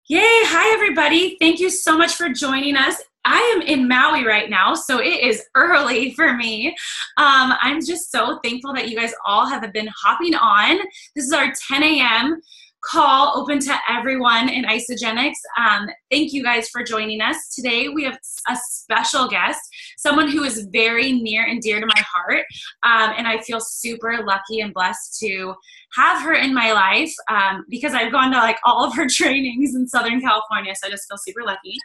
Yay! Hi, everybody. Thank you so much for joining us. I am in Maui right now, so it is early for me. I'm just so thankful that you guys all have been hopping on. This is our 10 a.m. call open to everyone in Isagenix. Thank you guys for joining us. Today we have a special guest, someone who is very near and dear to my heart, and I feel super lucky and blessed to have her in my life because I've gone to like all of her trainings in Southern California, so I just feel super lucky.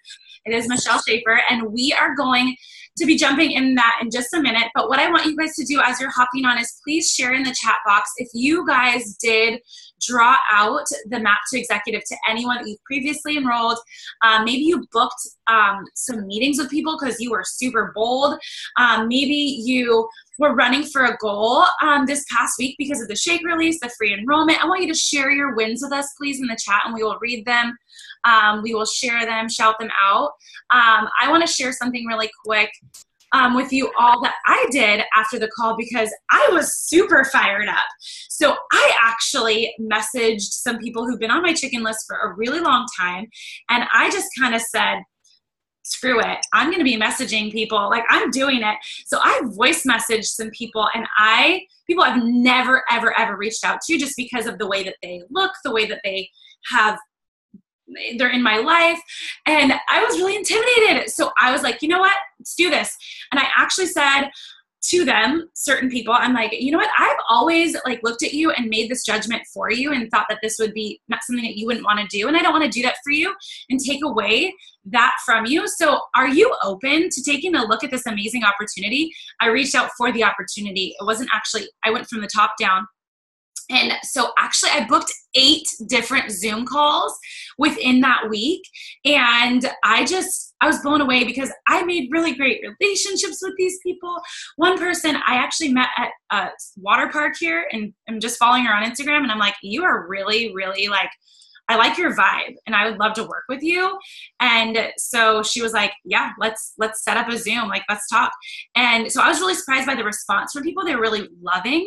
It is Michelle Schaffer, and we are going to be jumping in that in just a minute. But what I want you guys to do as you're hopping on is please share in the chat box if you guys did draw out the map to executive to anyone that you've previously enrolled. Maybe you booked some meetings with people because you were super bold. Maybe you were running for a goal this past week because of the shake release, the free enrollment. I want you to share your wins with us, please, in the chat, and we will read them. We will share them, shout them out. I want to share something really quick with you all that I did after the call because I was super fired up. So I actually messaged some people who've been on my chicken list for a really long time, and I just kind of said, screw it. I'm going to be messaging people. Like, I'm doing it. So I voice messaged some people, and people I've never, ever, ever reached out to just because of the way that they look, the way that they're in my life. And I was really intimidated. So I was like, you know what? Let's do this. And I actually said to them, certain people, I'm like, you know what? I've always like looked at you and made this judgment for you and thought that this would be not something that you wouldn't want to do. And I don't want to do that for you and take away that from you. So are you open to taking a look at this amazing opportunity? I reached out for the opportunity. It wasn't actually, I went from the top down. And so actually I booked 8 different Zoom calls within that week. And I was blown away because I made really great relationships with these people. One person I actually met at a water park here, and I'm just following her on Instagram. And I'm like, you are really, really like, I like your vibe and I would love to work with you. And so she was like, yeah, let's set up a Zoom. Like, let's talk. And so I was really surprised by the response from people. They're really loving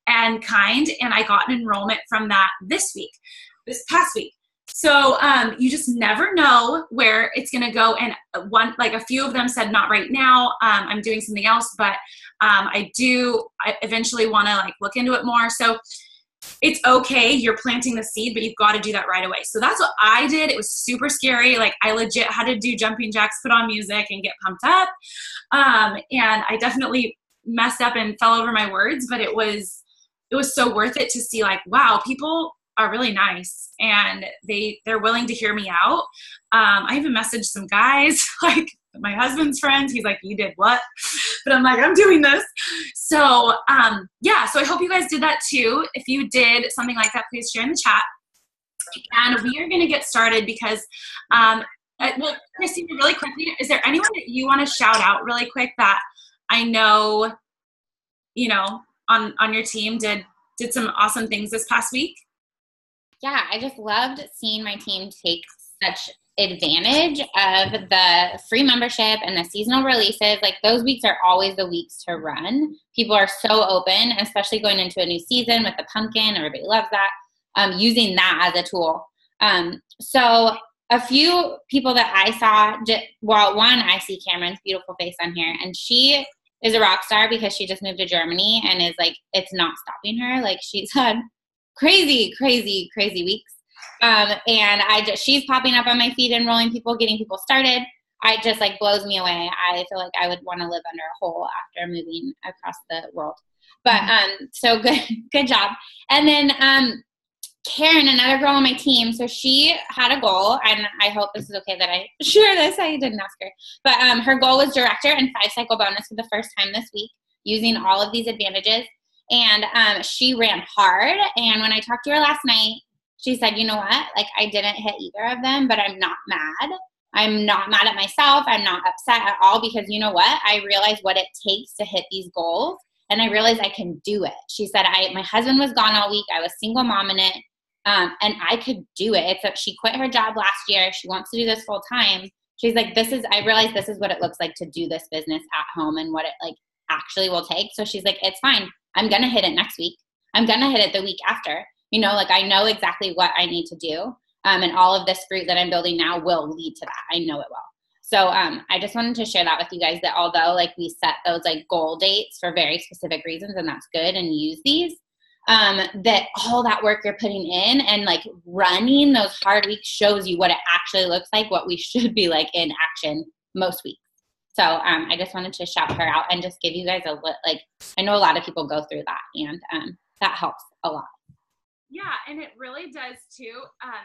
and kind. And I got an enrollment from that this past week. So you just never know where it's going to go. And a few of them said, not right now. I'm doing something else, but I eventually want to like look into it more. So it's okay. You're planting the seed, but you've got to do that right away. So that's what I did. It was super scary. Like, I legit had to do jumping jacks, put on music, and get pumped up. And I definitely messed up and fell over my words, but it was so worth it to see like, wow, people are really nice and they're willing to hear me out. I even messaged some guys, like my husband's friends. He's like, you did what? But I'm like, I'm doing this. So yeah, so I hope you guys did that too. If you did something like that, please share in the chat. And we are going to get started because, well, Christina, really quickly, is there anyone that you want to shout out really quick that I know, on your team did some awesome things this past week? Yeah, I just loved seeing my team take such advantage of the free membership and the seasonal releases. Like, those weeks are always the weeks to run. People are so open, especially going into a new season with the pumpkin. Everybody loves that. Using that as a tool. So a few people that I saw, one, I see Cameron's beautiful face on here, and she is a rock star because she just moved to Germany and is like, it's not stopping her. Like, she's had crazy, crazy, crazy weeks. And she's popping up on my feed, enrolling people, getting people started. It just like blows me away. I feel like I would want to live under a hole after moving across the world. But, so good job. And then, Karen, another girl on my team. So she had a goal, and I hope this is okay that I share this. I didn't ask her, but, her goal was director and 5-cycle bonus for the first time this week using all of these advantages. And, she ran hard. And when I talked to her last night, she said, you know what? Like, I didn't hit either of them, but I'm not mad. I'm not mad at myself. I'm not upset at all because you know what? I realized what it takes to hit these goals, and I realized I can do it. She said, my husband was gone all week. I was single mom in it, and I could do it. She quit her job last year. She wants to do this full time. She's like, I realized this is what it looks like to do this business at home and what it like actually will take. So she's like, it's fine. I'm going to hit it next week. I'm going to hit it the week after. Like, I know exactly what I need to do. And all of this fruit that I'm building now will lead to that. I know it will. So I just wanted to share that with you guys, that although like we set those like goal dates for very specific reasons, and that's good, and use these, that all that work you're putting in and like running those hard weeks shows you what it actually looks like, what we should be like in action most weeks. So I just wanted to shout her out and just give you guys I know a lot of people go through that, and that helps a lot. Yeah, and it really does too.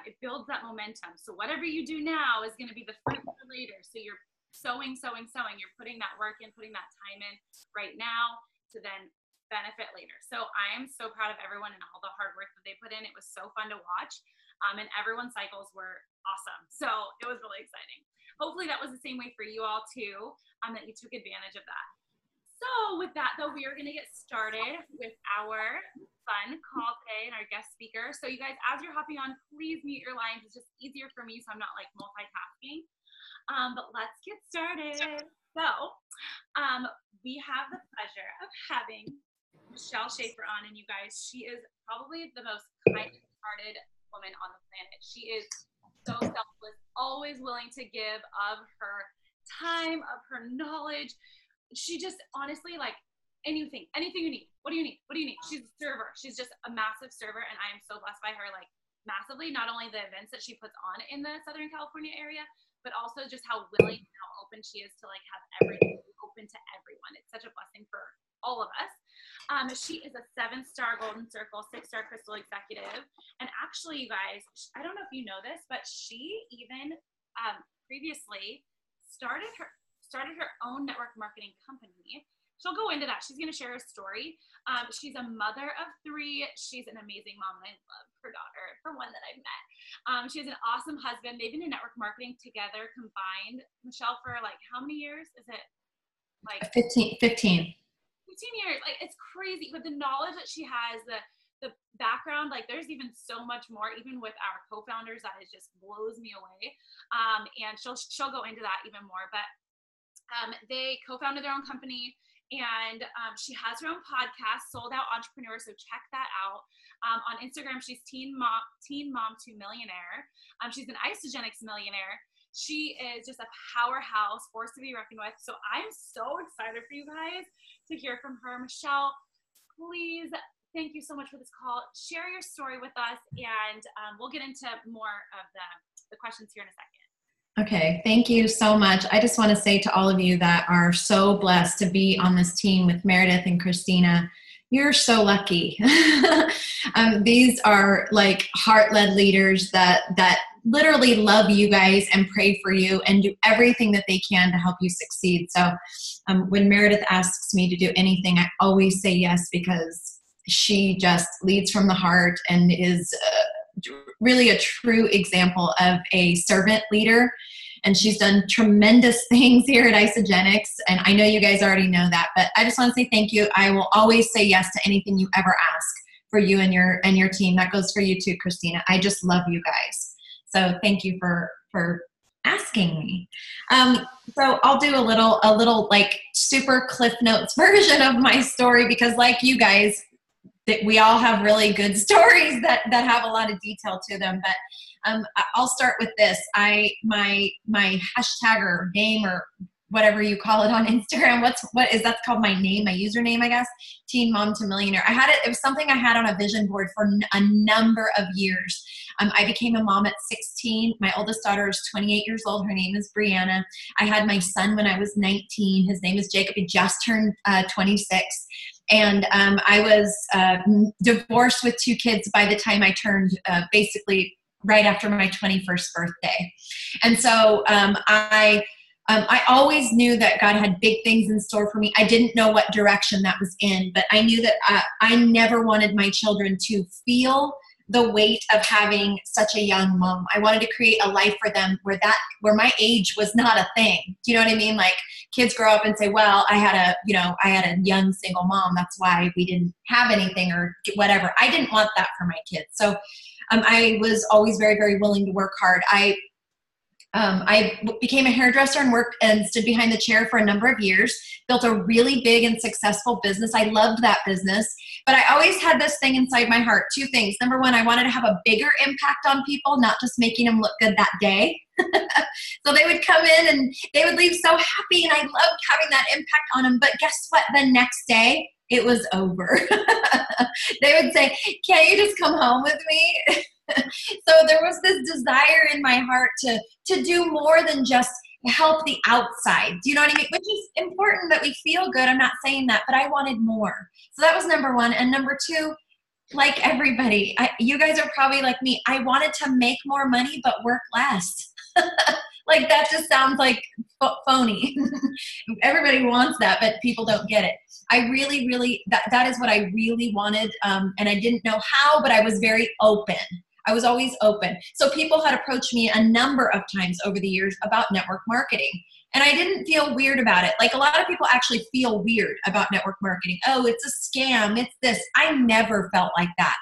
It builds that momentum. So whatever you do now is going to be the fruit for later. So you're sowing. You're putting that work in, putting that time in right now to then benefit later. So I am so proud of everyone and all the hard work that they put in. It was so fun to watch. And everyone's cycles were awesome. So it was really exciting. Hopefully that was the same way for you all too, that you took advantage of that. So with that though, we are going to get started with our fun call today and our guest speaker. So you guys, as you're hopping on, please mute your lines. It's just easier for me, so I'm not like multitasking. But let's get started. So we have the pleasure of having Michelle Schaffer on, and you guys, she is probably the most kind-hearted woman on the planet. She is so selfless, always willing to give of her time, of her knowledge. She just honestly, like, anything you need. What do you need? She's a server. She's just a massive server, and I am so blessed by her, like, massively. Not only the events that she puts on in the Southern California area, but also just how willing and how open she is to like have everything open to everyone. It's such a blessing for all of us. She is a 7-star Golden Circle, 6-star Crystal Executive, and actually, you guys, I don't know if you know this, but she even previously started her own network marketing company. She'll go into that. She's going to share her story. She's a mother of 3. She's an amazing mom, and I love her daughter, for one that I've met. She has an awesome husband. They've been in network marketing together combined, Michelle, for like how many years? Is it like 15 years? Like, it's crazy. But the knowledge that she has, the background, like there's even so much more, even with our co-founders, that it just blows me away. And she'll go into that even more. But they co-founded their own company, and she has her own podcast, Sold Out Entrepreneur, so check that out. On Instagram, she's Teen Mom to Millionaire. She's an Isagenix millionaire. She is just a powerhouse, force to be reckoned with. So I'm so excited for you guys to hear from her. Michelle, please, thank you so much for this call. Share your story with us, and we'll get into more of the questions here in a second. Okay, thank you so much. I just want to say to all of you that are so blessed to be on this team with Meredith and Christina, you're so lucky. These are like heart-led leaders that literally love you guys and pray for you and do everything that they can to help you succeed. So when Meredith asks me to do anything, I always say yes, because she just leads from the heart and is really a true example of a servant leader. And she's done tremendous things here at Isagenix. And I know you guys already know that, but I just want to say thank you. I will always say yes to anything you ever ask for you and your team. That goes for you too, Christina. I just love you guys. So thank you for asking me. So I'll do a little like super Cliff Notes version of my story, because like you guys, that we all have really good stories that have a lot of detail to them. But I'll start with this. My hashtag or name or whatever you call it on Instagram. That's called my name, my username, I guess. Teen Mom to Millionaire. It was something I had on a vision board for a number of years. I became a mom at 16. My oldest daughter is 28 years old. Her name is Brianna. I had my son when I was 19. His name is Jacob. He just turned 26. And I was divorced with 2 kids by the time I turned basically right after my 21st birthday. And so I always knew that God had big things in store for me. I didn't know what direction that was in, but I knew that I never wanted my children to feel the weight of having such a young mom. I wanted to create a life for them where my age was not a thing. Do you know what I mean? Like, kids grow up and say, well, I had a young single mom. That's why we didn't have anything or whatever. I didn't want that for my kids. So I was always very, very willing to work hard. I became a hairdresser and worked and stood behind the chair for a number of years, built a really big and successful business. I loved that business, But I always had this thing inside my heart, two things. Number one, I wanted to have a bigger impact on people, not just making them look good that day. So they would come in and they would leave so happy, and I loved having that impact on them. But guess what? The next day, it was over. They would say, "Can't you just come home with me?" So there was this desire in my heart to do more than just help the outside. Do you know what I mean? Which is important that we feel good. I'm not saying that, but I wanted more. So that was number one. And number two, like everybody, you guys are probably like me. I wanted to make more money, but work less. Like that just sounds like phony. Everybody wants that, but people don't get it. I really, that is what I really wanted. And I didn't know how, but I was very open. I was always open. So people had approached me a number of times over the years about network marketing. And I didn't feel weird about it. Like a lot of people actually feel weird about network marketing. Oh, it's a scam. It's this. I never felt like that.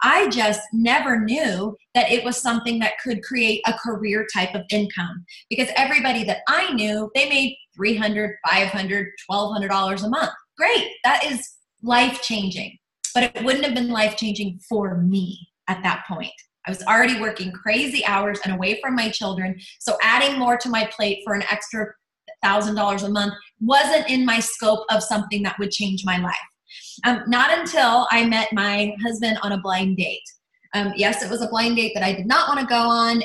I just never knew that it was something that could create a career type of income, because everybody that I knew, they made $300, $500, $1,200 a month. Great. That is life-changing, but it wouldn't have been life-changing for me at that point. I was already working crazy hours and away from my children. So adding more to my plate for an extra $1,000 a month wasn't in my scope of something that would change my life. Not until I met my husband on a blind date. Yes, it was a blind date that I did not want to go on,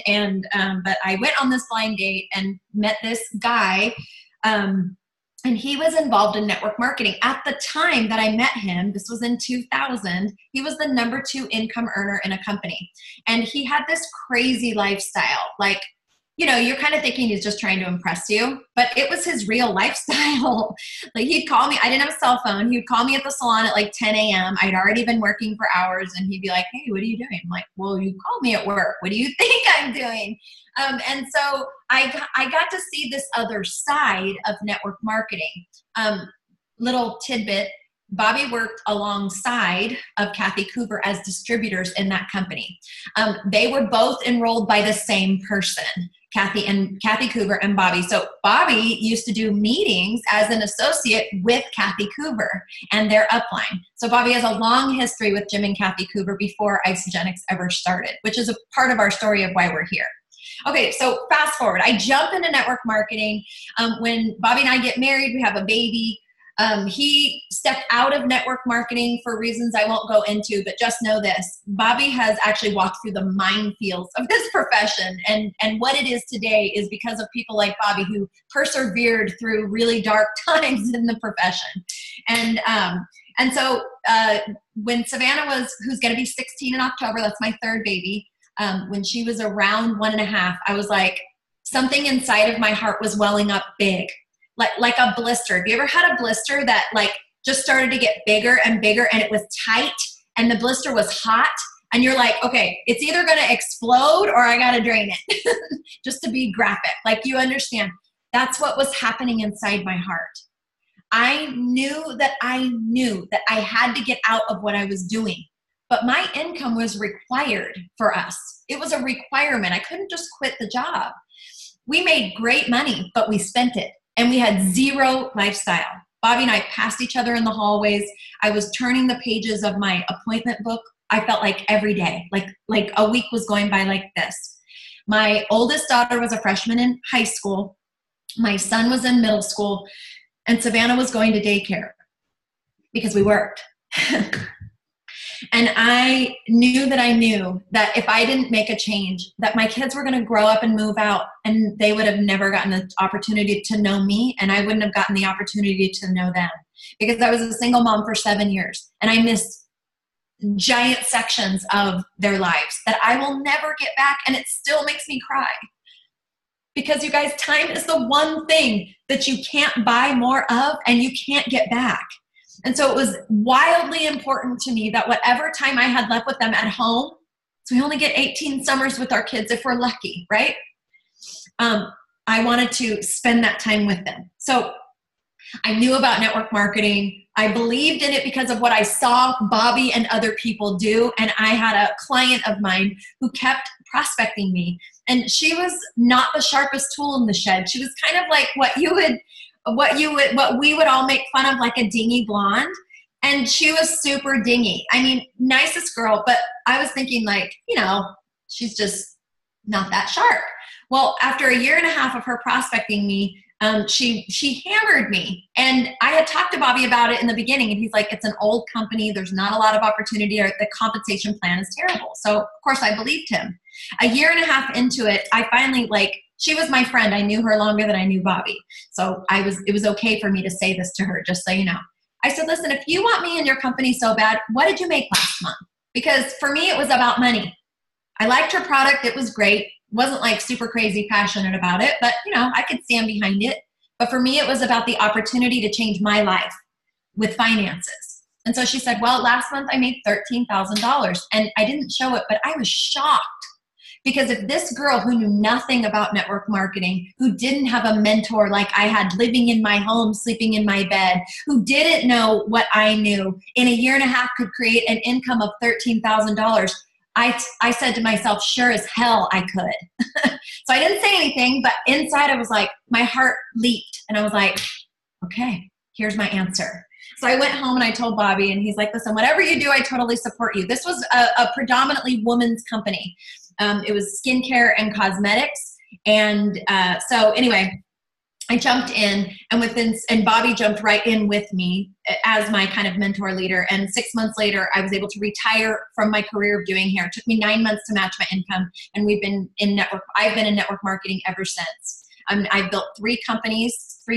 but I went on this blind date and met this guy, and he was involved in network marketing. At the time that I met him, this was in 2000, he was the number 2 income earner in a company. And he had this crazy lifestyle. Like, you know, you're kind of thinking he's just trying to impress you, but it was his real lifestyle. Like he'd call me, I didn't have a cell phone. He would call me at the salon at like 10 a.m. I'd already been working for hours, and he'd be like, "Hey, what are you doing?" I'm like, "Well, you called me at work. What do you think I'm doing?" And so I got to see this other side of network marketing. Little tidbit, Bobby worked alongside of Kathy Cooper as distributors in that company. They were both enrolled by the same person, Kathy Cooper and Bobby. So Bobby used to do meetings as an associate with Kathy Cooper and their upline. So Bobby has a long history with Jim and Kathy Cooper before Isagenix ever started, which is a part of our story of why we're here. Okay, so fast forward. I jump into network marketing. When Bobby and I get married, we have a baby. He stepped out of network marketing for reasons I won't go into, but just know this. Bobby has actually walked through the minefields of this profession, and what it is today is because of people like Bobby who persevered through really dark times in the profession. And so when Savannah who's going to be 16 in October, that's my third baby, when she was around 1.5, I was like, something inside of my heart was welling up big. Like a blister. Have you ever had a blister that like just started to get bigger and bigger, and it was tight and the blister was hot, and you're like, okay, it's either going to explode or I got to drain it. Just to be graphic. Like, you understand. That's what was happening inside my heart. I knew that I had to get out of what I was doing, but my income was required for us. It was a requirement. I couldn't just quit the job. We made great money, but we spent it. And we had zero lifestyle. Bobby and I passed each other in the hallways. I was turning the pages of my appointment book. I felt like every day, like a week was going by like this. My oldest daughter was a freshman in high school. My son was in middle school, and Savannah was going to daycare because we worked. And I knew that if I didn't make a change, that my kids were going to grow up and move out, and they would have never gotten the opportunity to know me, and I wouldn't have gotten the opportunity to know them, because I was a single mom for 7 years, and I missed giant sections of their lives that I will never get back, and it still makes me cry. Because, you guys, time is the one thing that you can't buy more of and you can't get back. And so it was wildly important to me that whatever time I had left with them at home, so we only get 18 summers with our kids if we're lucky, right? I wanted to spend that time with them. So I knew about network marketing. I believed in it because of what I saw Bobby and other people do. And I had a client of mine who kept prospecting me. And she was not the sharpest tool in the shed. She was kind of like what we would all make fun of, like a dingy blonde. And she was super dingy. I mean, nicest girl, but I was thinking like, she's just not that sharp. Well, after a year and a half of her prospecting me, she hammered me. And I had talked to Bobby about it in the beginning, and he's like, it's an old company. There's not a lot of opportunity, or the compensation plan is terrible. So of course I believed him. A year and a half into it, I finally she was my friend. I knew her longer than I knew Bobby. So it was okay for me to say this to her, just so you know. I said, listen, if you want me in your company so bad, what did you make last month? Because for me, it was about money. I liked her product. It was great. Wasn't like super crazy passionate about it, but I could stand behind it. But for me, it was about the opportunity to change my life with finances. And so she said, well, last month I made $13,000, and I didn't show it, but I was shocked. Because if this girl who knew nothing about network marketing, who didn't have a mentor like I had living in my home, sleeping in my bed, who didn't know what I knew, in a year and a half could create an income of $13,000, I said to myself, sure as hell I could. So I didn't say anything, but inside I was like, my heart leaped. And I was like, okay, here's my answer. So I went home and I told Bobby, and he's like, listen, whatever you do, I totally support you. This was a predominantly women's company. It was skincare and cosmetics. And so anyway, I jumped in, and Bobby jumped right in with me as my kind of mentor leader. And 6 months later, I was able to retire from my career of doing hair. It took me 9 months to match my income. And I've been in network marketing ever since. I've built 3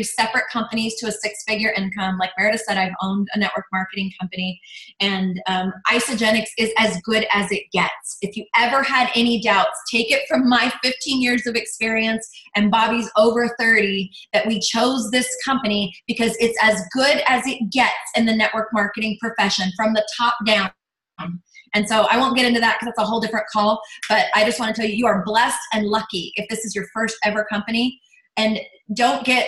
separate companies to a 6-figure income. Like Meredith said, I've owned a network marketing company, and Isagenix is as good as it gets. If you ever had any doubts, take it from my 15 years of experience and Bobby's over 30, that we chose this company because it's as good as it gets in the network marketing profession from the top down. And so I won't get into that because it's a whole different call, but I just want to tell you, you are blessed and lucky if this is your first ever company. And don't get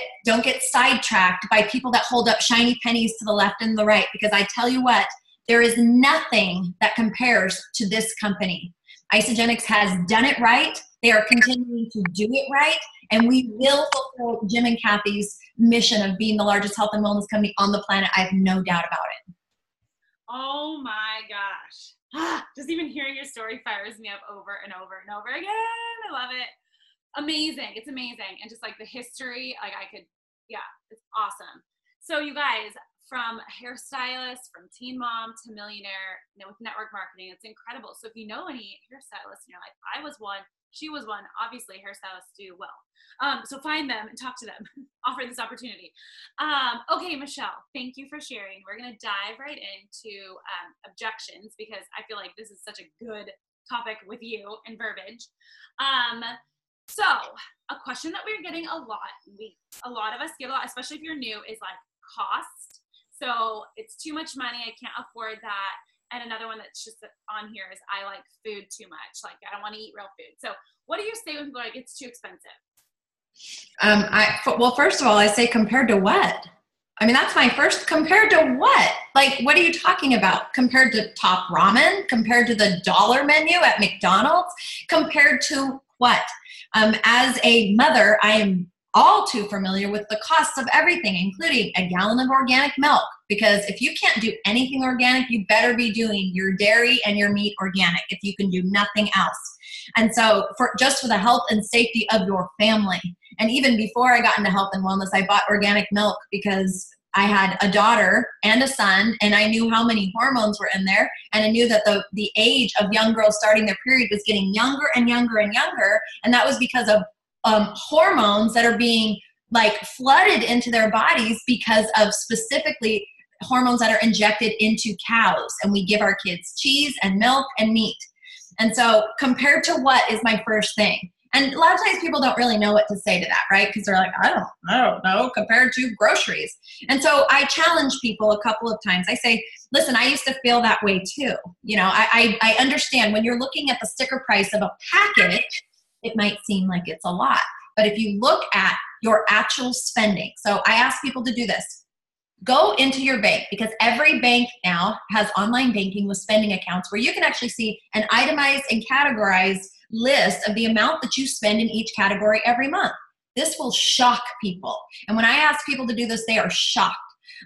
sidetracked by people that hold up shiny pennies to the left and the right, because I tell you what, there is nothing that compares to this company. Isagenix has done it right. They are continuing to do it right. And we will fulfill Jim and Kathy's mission of being the largest health and wellness company on the planet. I have no doubt about it. Oh my gosh. Just even hearing your story fires me up over and over and over again. I love it. Amazing. It's amazing. And just like the history, it's awesome. So you guys, from hairstylist, from teen mom to millionaire, with network marketing, it's incredible. So if you know any hairstylists in your life, I was one, she was one, obviously hairstylists do well. So find them and talk to them, offer this opportunity. Okay, Michelle, thank you for sharing. We're going to dive right into objections, because I feel like this is such a good topic with you and verbiage. So a question that we're getting a lot of us get a lot, especially if you're new, is like cost. So it's too much money. I can't afford that. And another one that's just on here is I like food too much. Like I don't want to eat real food. So what do you say when people are like, it's too expensive? Well, first of all, I say compared to what? I mean, that's my first, compared to what? Like, what are you talking about? Compared to top ramen? Compared to the dollar menu at McDonald's? Compared to what? As a mother, I am all too familiar with the costs of everything, including a gallon of organic milk. Because if you can't do anything organic, you better be doing your dairy and your meat organic if you can do nothing else. And so for the health and safety of your family. And even before I got into health and wellness, I bought organic milk because I had a daughter and a son, and I knew how many hormones were in there. And I knew that the age of young girls starting their period was getting younger and younger and younger. And that was because of hormones that are being like flooded into their bodies because of specifically hormones that are injected into cows. And we give our kids cheese and milk and meat. And so compared to what is my first thing? And a lot of times people don't really know what to say to that, right? Because they're like, I don't know, compared to groceries. And so I challenge people a couple of times. I say, listen, I used to feel that way too. I understand when you're looking at the sticker price of a package, it might seem like it's a lot. But if you look at your actual spending, so I ask people to do this. Go into your bank, because every bank now has online banking with spending accounts where you can actually see an itemized and categorized list of the amount that you spend in each category every month. This will shock people. And when I ask people to do this, they are shocked.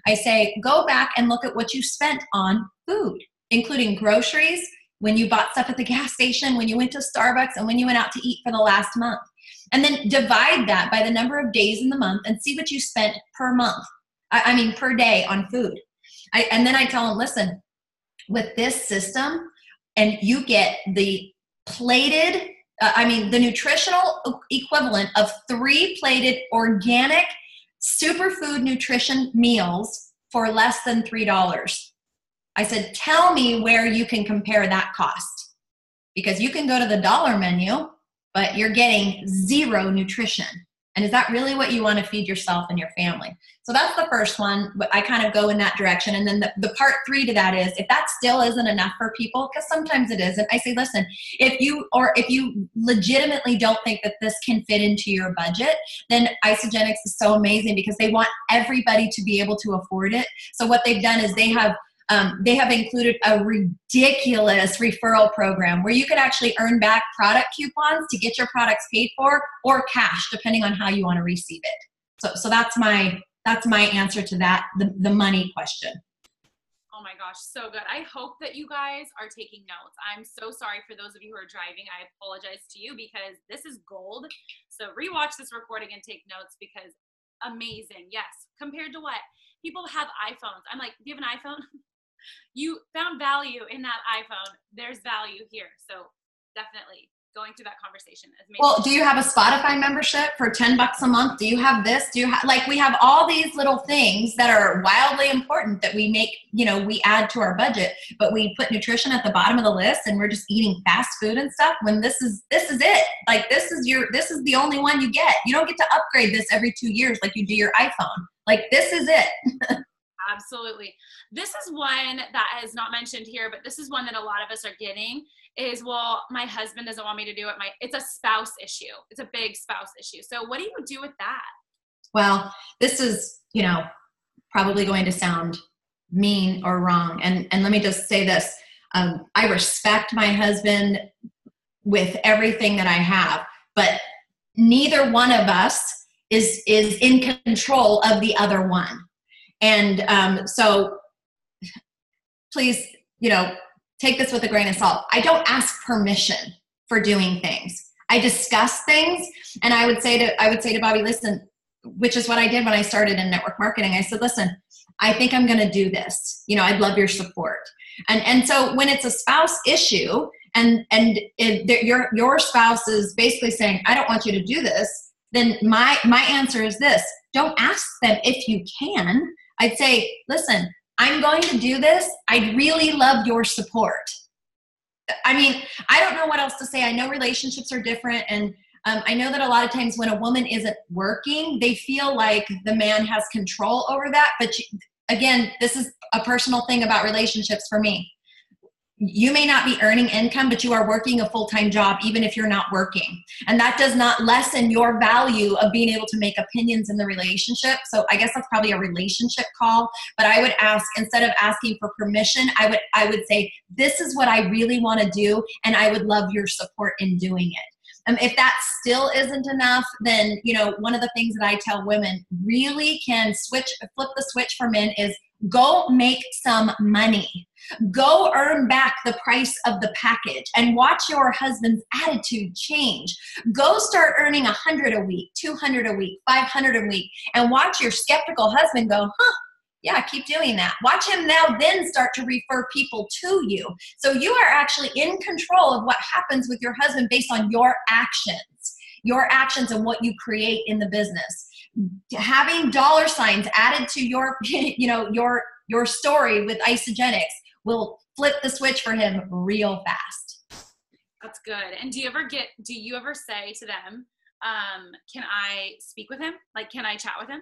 I say, go back and look at what you spent on food, including groceries, when you bought stuff at the gas station, when you went to Starbucks, and when you went out to eat for the last month. And then divide that by the number of days in the month and see what you spent per month. Per day on food. And then I tell them, listen, with this system, and you get the plated, the nutritional equivalent of 3 plated organic superfood nutrition meals for less than $3. I said, tell me where you can compare that cost. Because you can go to the dollar menu, but you're getting 0 nutrition. And is that really what you want to feed yourself and your family? So that's the first one. I kind of go in that direction. And then the part 3 to that is, if that still isn't enough for people, because sometimes it isn't, I say, listen, if you legitimately don't think that this can fit into your budget, then Isagenix is so amazing because they want everybody to be able to afford it. So what they've done is they have included a ridiculous referral program where you can actually earn back product coupons to get your products paid for, or cash, depending on how you want to receive it. So that's my answer to that, the money question. Oh my gosh, so good. I hope that you guys are taking notes. I'm so sorry for those of you who are driving. I apologize to you because this is gold. So rewatch this recording and take notes because amazing. Yes. Compared to what? People have iPhones. I'm like, do you have an iPhone? You found value in that iPhone. There's value here. So definitely going through that conversation. Well, do you have a Spotify membership for $10 a month? Do you have this? We have all these little things that are wildly important that we make, we add to our budget, but we put nutrition at the bottom of the list and we're just eating fast food and stuff when this is it. Like this is the only one you get. You don't get to upgrade this every 2 years like you do your iPhone. Like this is it. Absolutely. This is one that is not mentioned here, but this is one that a lot of us are getting is, well, my husband doesn't want me to do it. It's a spouse issue. It's a big spouse issue. So what do you do with that? Well, this is, probably going to sound mean or wrong. And let me just say this. I respect my husband with everything that I have, but neither one of us is in control of the other one. And so please, take this with a grain of salt. I don't ask permission for doing things. I discuss things, and I would say to Bobby, listen, which is what I did when I started in network marketing. I said, listen, I think I'm going to do this. I'd love your support. And so when it's a spouse issue and your spouse is basically saying, I don't want you to do this, then my answer is this: don't ask them if you can. I'd say, listen, I'm going to do this. I'd really love your support. I don't know what else to say. I know relationships are different. And I know that a lot of times when a woman isn't working, they feel like the man has control over that. But again, this is a personal thing about relationships for me. You may not be earning income, but you are working a full-time job, even if you're not working. And that does not lessen your value of being able to make opinions in the relationship. So I guess that's probably a relationship call. But I would ask, instead of asking for permission, I would say, this is what I really want to do, and I would love your support in doing it. If that still isn't enough, then, one of the things that I tell women really can flip the switch for men is go make some money. Go earn back the price of the package and watch your husband's attitude change. Go start earning $100 a week, $200 a week, $500 a week, and watch your skeptical husband go, yeah, keep doing that. Watch him now then start to refer people to you. So you are actually in control of what happens with your husband based on your actions and what you create in the business. Having dollar signs added to your, your story with Isagenix will flip the switch for him real fast. That's good. And do you ever say to them, can I speak with him? Like, can I chat with him?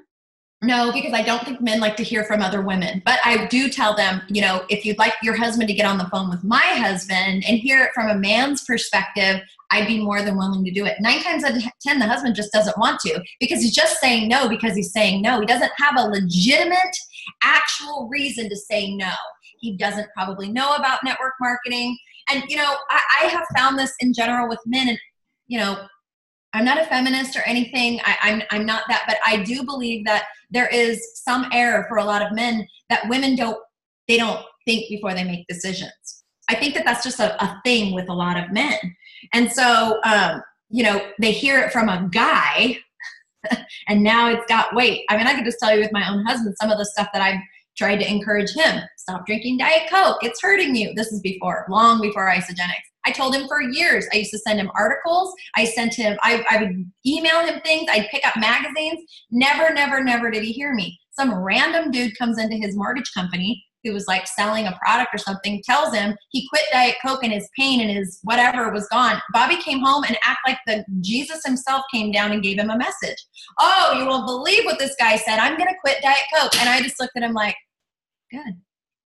No, because I don't think men like to hear from other women. But I do tell them, if you'd like your husband to get on the phone with my husband and hear it from a man's perspective, I'd be more than willing to do it. 9 times out of 10, the husband just doesn't want to because he's just saying no because he's saying no. He doesn't have a legitimate, actual reason to say no. He doesn't probably know about network marketing. And, I have found this in general with men. And, I'm not a feminist or anything. I'm not that, but I do believe that there is some error for a lot of men that women don't think before they make decisions. I think that that's just a thing with a lot of men. And so, they hear it from a guy and now it's got weight. I mean, I could just tell you with my own husband, some of the stuff that I've tried to encourage him. Stop drinking Diet Coke. It's hurting you. This is long before Isagenix. I told him for years. I used to send him articles. I would email him things. I'd pick up magazines. Never did he hear me. Some random dude comes into his mortgage company who was like selling a product or something, tells him he quit Diet Coke and his pain and his whatever was gone. Bobby came home and acted like the Jesus himself came down and gave him a message. Oh, you won't believe what this guy said. I'm going to quit Diet Coke. And I just looked at him like, good.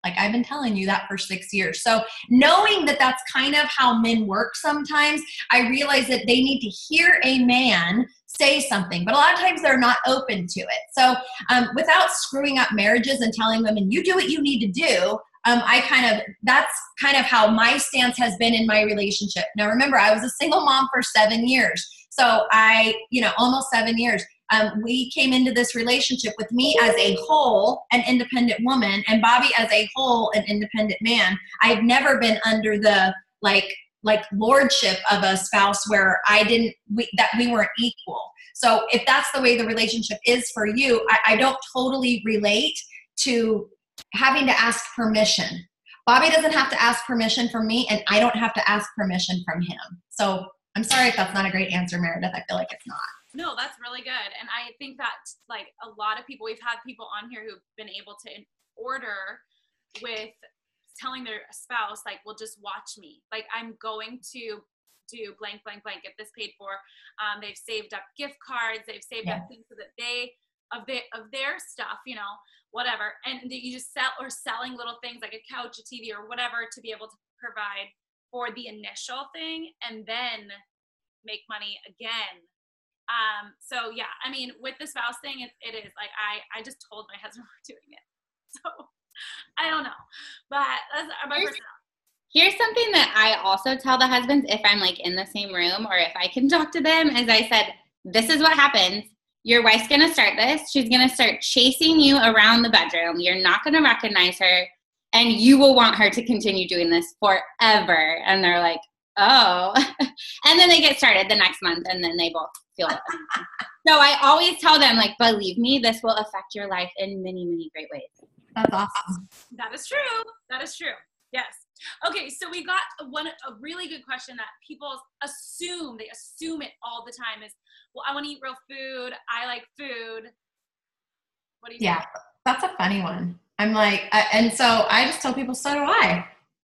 Like, I've been telling you that for 6 years. So knowing that that's kind of how men work sometimes, I realize that they need to hear a man say something, but a lot of times they're not open to it. So without screwing up marriages and telling women, you do what you need to do, that's kind of how my stance has been in my relationship. Now, remember, I was a single mom for 7 years. So almost 7 years. We came into this relationship with me as a whole, an independent woman, and Bobby as a whole, an independent man. I've never been under the like lordship of a spouse where we weren't equal. So if that's the way the relationship is for you, I don't totally relate to having to ask permission. Bobby doesn't have to ask permission from me, and I don't have to ask permission from him. So I'm sorry if that's not a great answer, Meredith. I feel like it's not. No, that's really good. And I think that like a lot of people, we've had people on here who've been able to order with telling their spouse, like, well, just watch me. Like, I'm going to do blank, get this paid for. They've saved up gift cards. They've saved up things so that of their stuff, whatever. And you just selling little things like a couch, a TV or whatever to be able to provide for the initial thing and then make money again. So yeah, I mean, with the spouse thing, it is like, I just told my husband we're doing it. So I don't know, but that's my personality. Here's something that I also tell the husbands if I'm like in the same room or if I can talk to them, as I said, this is what happens. Your wife's going to start this. She's going to start chasing you around the bedroom. You're not going to recognize her and you will want her to continue doing this forever. And they're like, oh, and then they get started the next month and then they both feel it. So I always tell them, like, believe me, this will affect your life in many, many great ways. That's awesome. That is true. That is true. Yes. Okay. So we got a really good question that people assume it all the time is, well, I want to eat real food. I like food. What do you think? That's a funny one. I'm like, and so I just tell people, so do I.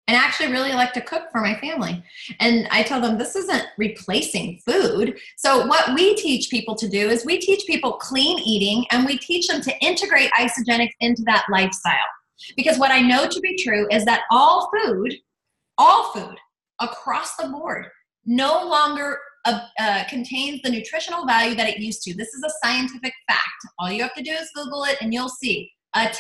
And I actually really like to cook for my family. And I tell them this isn't replacing food. So what we teach people to do is we teach people clean eating and we teach them to integrate Isagenix into that lifestyle. Because what I know to be true is that all food across the board no longer contains the nutritional value that it used to. This is a scientific fact. All you have to do is Google it and you'll see. A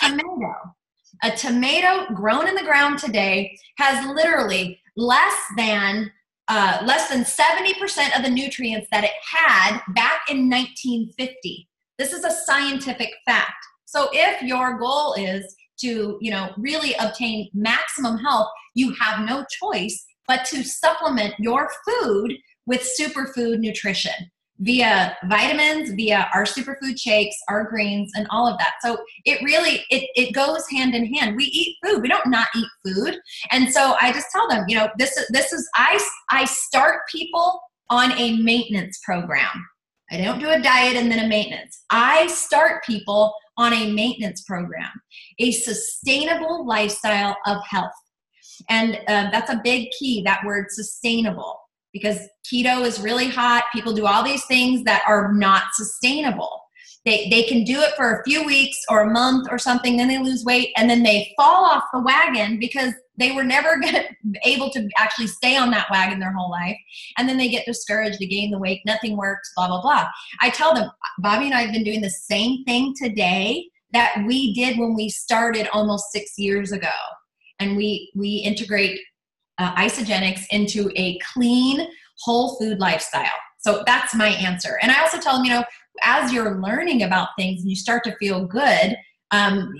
tomato grown in the ground today has literally less than 70% of the nutrients that it had back in 1950. This is a scientific fact. So if your goal is to, really obtain maximum health, you have no choice but to supplement your food with superfood nutrition via vitamins, via our superfood shakes, our greens, and all of that. So it goes hand in hand. We eat food. We don't not eat food. And so I just tell them, I start people on a maintenance program. I don't do a diet and then a maintenance. I start people on a maintenance program, a sustainable lifestyle of health. And that's a big key, that word sustainable. Because keto is really hot. People do all these things that are not sustainable. They can do it for a few weeks or a month or something, then they lose weight, and then they fall off the wagon because they were never able to actually stay on that wagon their whole life. And then they get discouraged to gain the weight. Nothing works, blah, blah, blah. I tell them, Bobby and I have been doing the same thing today that we did when we started almost 6 years ago. And we integrate Isagenix into a clean, whole food lifestyle. So that's my answer. And I also tell them, you know, as you're learning about things and you start to feel good,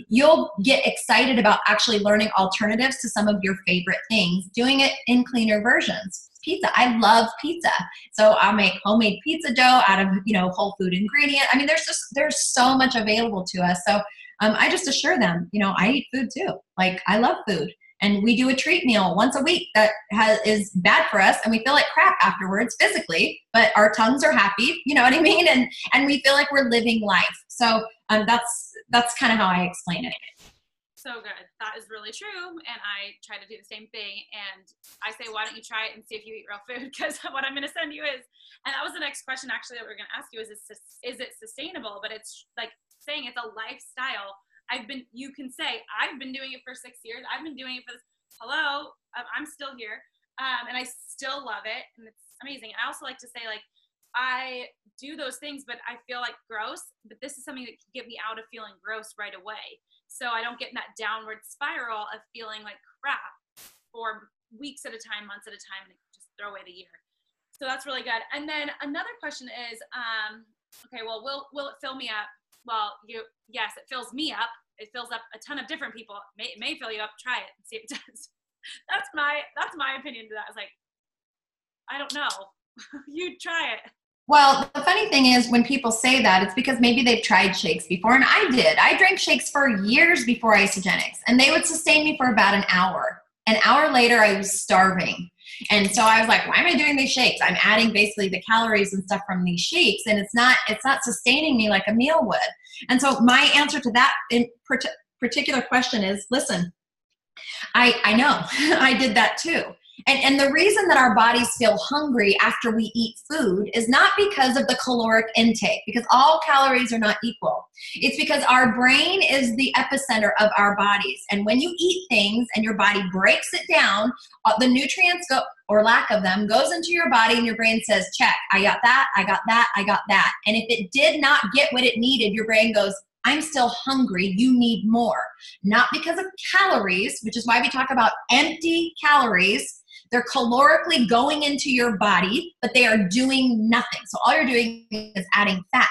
you'll get excited about actually learning alternatives to some of your favorite things, doing it in cleaner versions. Pizza. I love pizza. So I'll make homemade pizza dough out of, you know, whole food ingredient. I mean, there's so much available to us. So I just assure them, you know, I eat food too. Like, I love food. And we do a treat meal once a week that is bad for us, and we feel like crap afterwards physically, but our tongues are happy, you know what I mean? And we feel like we're living life. So that's kind of how I explain it. So good. That is really true. And I try to do the same thing. And I say, why don't you try it and see if you eat real food? Because what I'm going to send you is, and that was the next question actually that we are going to ask you, is it sustainable? But it's like saying it's a lifestyle. You can say, I've been doing it for 6 years. I've been doing it for this. Hello, I'm still here. And I still love it. And it's amazing. I also like to say, like, I do those things, but I feel like gross, but this is something that can get me out of feeling gross right away. So I don't get in that downward spiral of feeling like crap for weeks at a time, months at a time, and just throw away the year. So that's really good. And then another question is, okay, well, will it fill me up? Well, yes, it fills me up. It fills up a ton of different people. It may fill you up. Try it and see if it does. That's my opinion to that. It's like, I don't know. You try it. Well, the funny thing is when people say that, it's because maybe they've tried shakes before, and I did. I drank shakes for years before Isagenix, and they would sustain me for about an hour. An hour later, I was starving. And so I was like, why am I doing these shakes? I'm adding basically the calories and stuff from these shakes, and it's not sustaining me like a meal would. And so my answer to that in particular question is, listen, I know I did that too. And the reason that our bodies feel hungry after we eat food is not because of the caloric intake, because all calories are not equal. It's because our brain is the epicenter of our bodies. And when you eat things and your body breaks it down, the nutrients go, or lack of them, goes into your body, and your brain says, check, I got that, I got that, I got that. And if it did not get what it needed, your brain goes, I'm still hungry, you need more. Not because of calories, which is why we talk about empty calories. They're calorically going into your body, but they are doing nothing. So all you're doing is adding fat.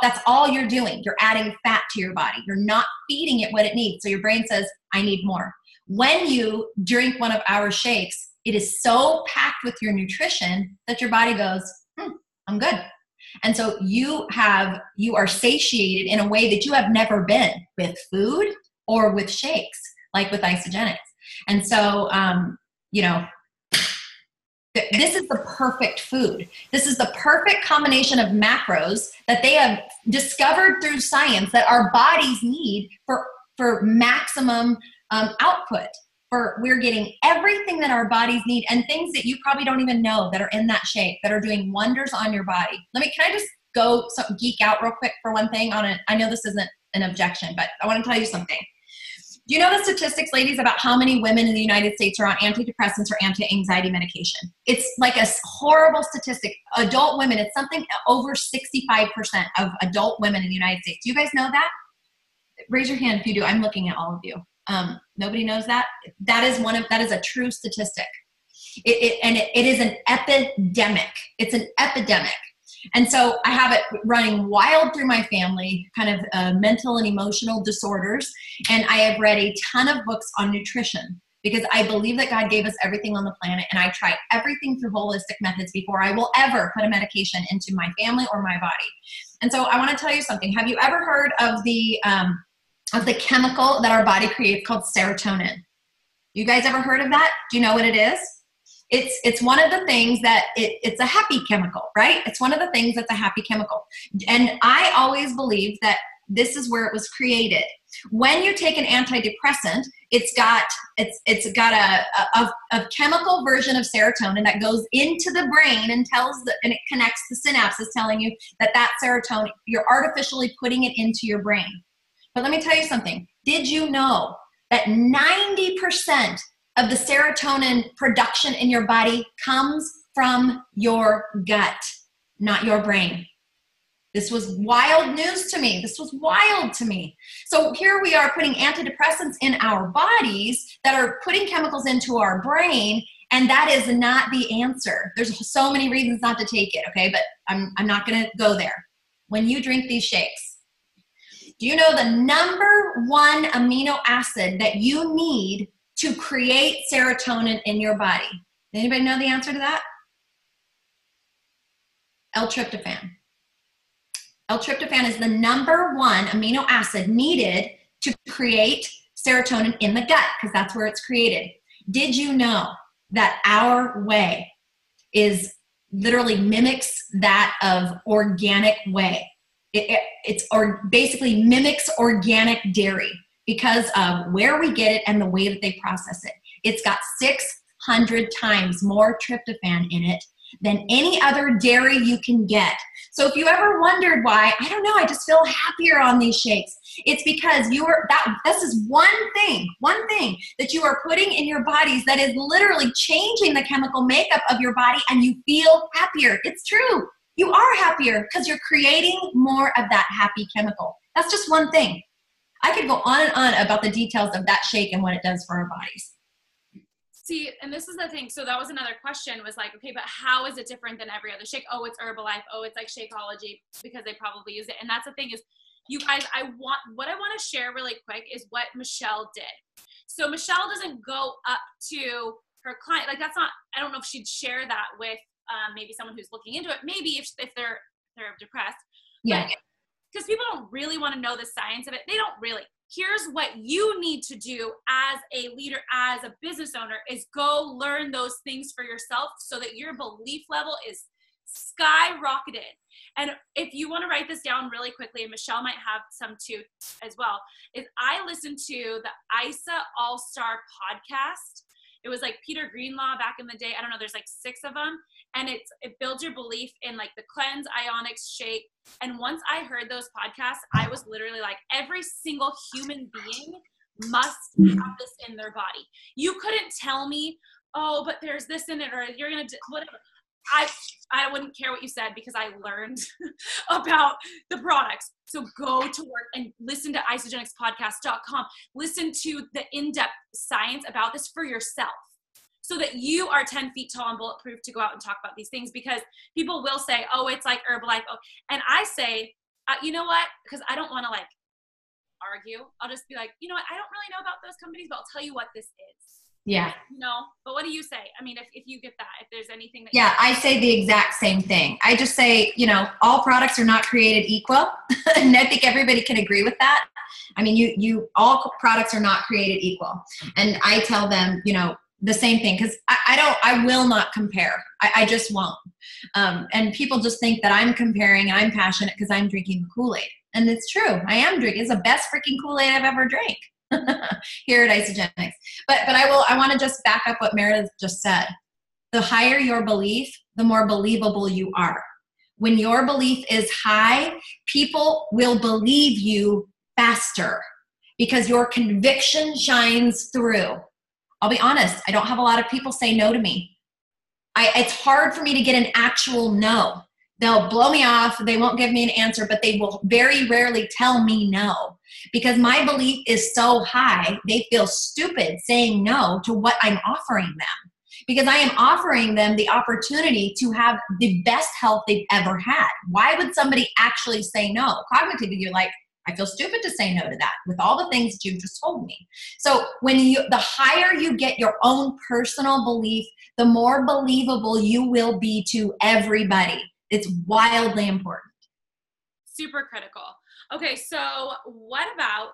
That's all you're doing. You're adding fat to your body. You're not feeding it what it needs. So your brain says, I need more. When you drink one of our shakes, it is so packed with your nutrition that your body goes, I'm good. And so you are satiated in a way that you have never been with food or with shakes, like with Isagenix. And so, this is the perfect food. This is the perfect combination of macros that they have discovered through science that our bodies need for maximum output. We're getting everything that our bodies need, and things that you probably don't even know that are in that shake that are doing wonders on your body. Can I just geek out real quick for one thing on it? I know this isn't an objection, but I want to tell you something. Do you know the statistics, ladies, about how many women in the United States are on antidepressants or anti-anxiety medication? It's like a horrible statistic. Adult women, it's something over 65% of adult women in the United States. Do you guys know that? Raise your hand if you do. I'm looking at all of you. Nobody knows that? That is a true statistic. It is an epidemic. It's an epidemic. And so I have it running wild through my family, kind of mental and emotional disorders. And I have read a ton of books on nutrition because I believe that God gave us everything on the planet. And I try everything through holistic methods before I will ever put a medication into my family or my body. And so I want to tell you something. Have you ever heard of the chemical that our body creates called serotonin? You guys ever heard of that? Do you know what it is? It's one of the things that it's a happy chemical, right? It's one of the things that's a happy chemical. And I always believed that this is where it was created. When you take an antidepressant, it's got a chemical version of serotonin that goes into the brain and and it connects the synapses, telling you that serotonin, you're artificially putting it into your brain. But let me tell you something. Did you know that 90% of the serotonin production in your body comes from your gut, not your brain? This was wild news to me. So here we are putting antidepressants in our bodies that are putting chemicals into our brain, And that is not the answer. There's so many reasons not to take it, okay? But I'm not going to go there. When you drink these shakes, do you know the number one amino acid that you need to create serotonin in your body? Anybody know the answer to that? L-tryptophan. L-tryptophan is the number one amino acid needed to create serotonin in the gut, because that's where it's created. Did you know that our whey is literally mimics that of organic whey? It's basically mimics organic dairy because of where we get it and the way that they process it. It's got 600 times more tryptophan in it than any other dairy you can get. So if you ever wondered why, I don't know, I just feel happier on these shakes, it's because this is one thing that you are putting in your bodies that is literally changing the chemical makeup of your body, and you feel happier. It's true. You are happier because you're creating more of that happy chemical. That's just one thing. I could go on and on about the details of that shake and what it does for our bodies. See, and this is the thing. So that was another question, was like, okay, but how is it different than every other shake? Oh, it's Herbalife. Oh, it's like Shakeology, because they probably use it. And that's the thing is, you guys, what I want to share really quick is what Michelle did. So Michelle doesn't go up to her client. Like, that's not, I don't know if she'd share that with maybe someone who's looking into it. Maybe if they're depressed. Yeah. Because people don't really want to know the science of it. They don't really. Here's what you need to do as a leader, as a business owner, is go learn those things for yourself so that your belief level is skyrocketed. And if you want to write this down really quickly, and Michelle might have some too as well, is I listened to the ISA All-Star podcast. It was like Peter Greenlaw back in the day. I don't know, there's like 6 of them. And it builds your belief in like the cleanse, ionics, shake. And once I heard those podcasts, I was literally like, every single human being must have this in their body. You couldn't tell me, oh, but there's this in it, or you're going to, whatever. I wouldn't care what you said, because I learned about the products. So go to work and listen to isagenixpodcast.com. Listen to the in-depth science about this for yourself, so that you are 10 feet tall and bulletproof to go out and talk about these things. Because people will say, oh, it's like Herbalife. Oh. And I say, you know what? Because I don't want to like argue. I'll just be like, you know what? I don't really know about those companies, but I'll tell you what this is. Yeah. You know, but what do you say? I mean, if you get that, if there's anything that yeah, I say the exact same thing. I just say, you know, all products are not created equal. And I think everybody can agree with that. I mean, all products are not created equal. And I tell them, you know, the same thing, because I will not compare. I just won't. And people just think that I'm comparing and I'm passionate because I'm drinking the Kool-Aid. And it's true. I am drinking. It's the best freaking Kool-Aid I've ever drank here at Isagenix. But I want to just back up what Meredith just said. The higher your belief, the more believable you are. When your belief is high, people will believe you faster because your conviction shines through. I'll be honest, I don't have a lot of people say no to me. It's hard for me to get an actual no. They'll blow me off, they won't give me an answer, but they will very rarely tell me no. Because my belief is so high, they feel stupid saying no to what I'm offering them. Because I am offering them the opportunity to have the best health they've ever had. Why would somebody actually say no? Cognitively, you're like, I feel stupid to say no to that with all the things that you've just told me. So the higher you get your own personal belief, the more believable you will be to everybody. It's wildly important. Super critical. Okay, so what about,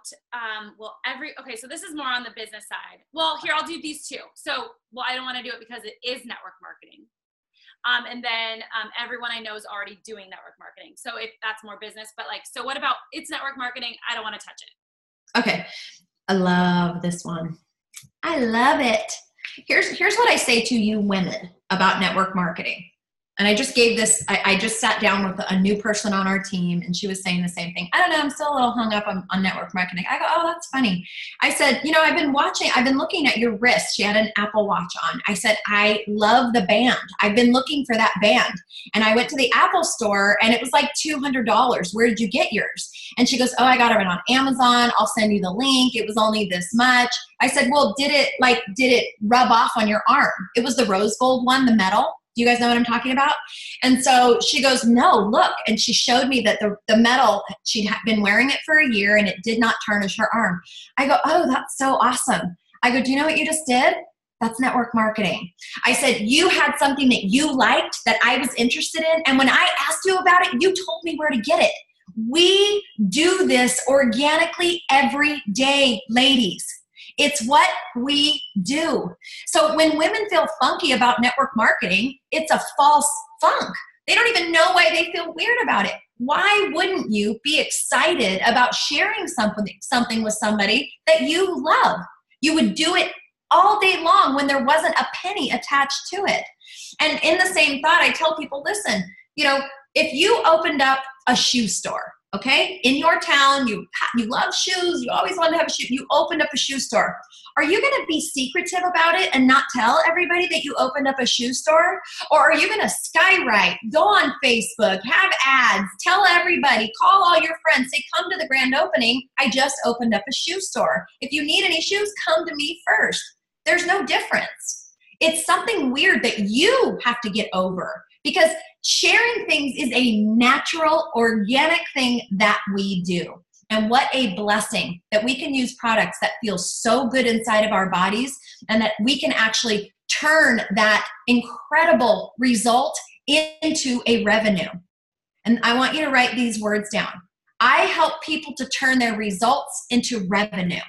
so this is more on the business side. Well, here, I'll do these two. So, I don't want to do it because it is network marketing. And then everyone I know is already doing network marketing. So if that's more business, but so what about it's network marketing? I don't want to touch it. Okay. I love this one. I love it. Here's what I say to you women about network marketing. And I just gave this, I just sat down with a new person on our team, and she was saying the same thing. I don't know, I'm still a little hung up on network marketing. I go, oh, that's funny. I said, you know, I've been looking at your wrist. She had an Apple Watch on. I said, I love the band. I've been looking for that band. And I went to the Apple store, and it was like $200. Where did you get yours? And she goes, oh, I got it on Amazon. I'll send you the link. It was only this much. I said, well, did it rub off on your arm? It was the rose gold one, the metal. Do you guys know what I'm talking about? And so she goes, no, look. And she showed me that the metal, she'd been wearing it for a year and it did not tarnish her arm. I go, oh, that's so awesome. I go, do you know what you just did? That's network marketing. I said, you had something that you liked that I was interested in. And when I asked you about it, you told me where to get it. We do this organically every day, ladies. It's what we do. So when women feel funky about network marketing, it's a false funk. They don't even know why they feel weird about it. Why wouldn't you be excited about sharing something with somebody that you love? You would do it all day long when there wasn't a penny attached to it. And in the same thought, I tell people, listen, you know, if you opened up a shoe store, okay, in your town, you love shoes, you always wanted to have a shoe, you opened up a shoe store. Are you going to be secretive about it and not tell everybody that you opened up a shoe store? Or are you going to skywrite, go on Facebook, have ads, tell everybody, call all your friends, say, come to the grand opening, I just opened up a shoe store. If you need any shoes, come to me first. There's no difference. It's something weird that you have to get over, because sharing things is a natural, organic thing that we do. And what a blessing that we can use products that feel so good inside of our bodies, and that we can actually turn that incredible result into a revenue. And I want you to write these words down. I help people to turn their results into revenue.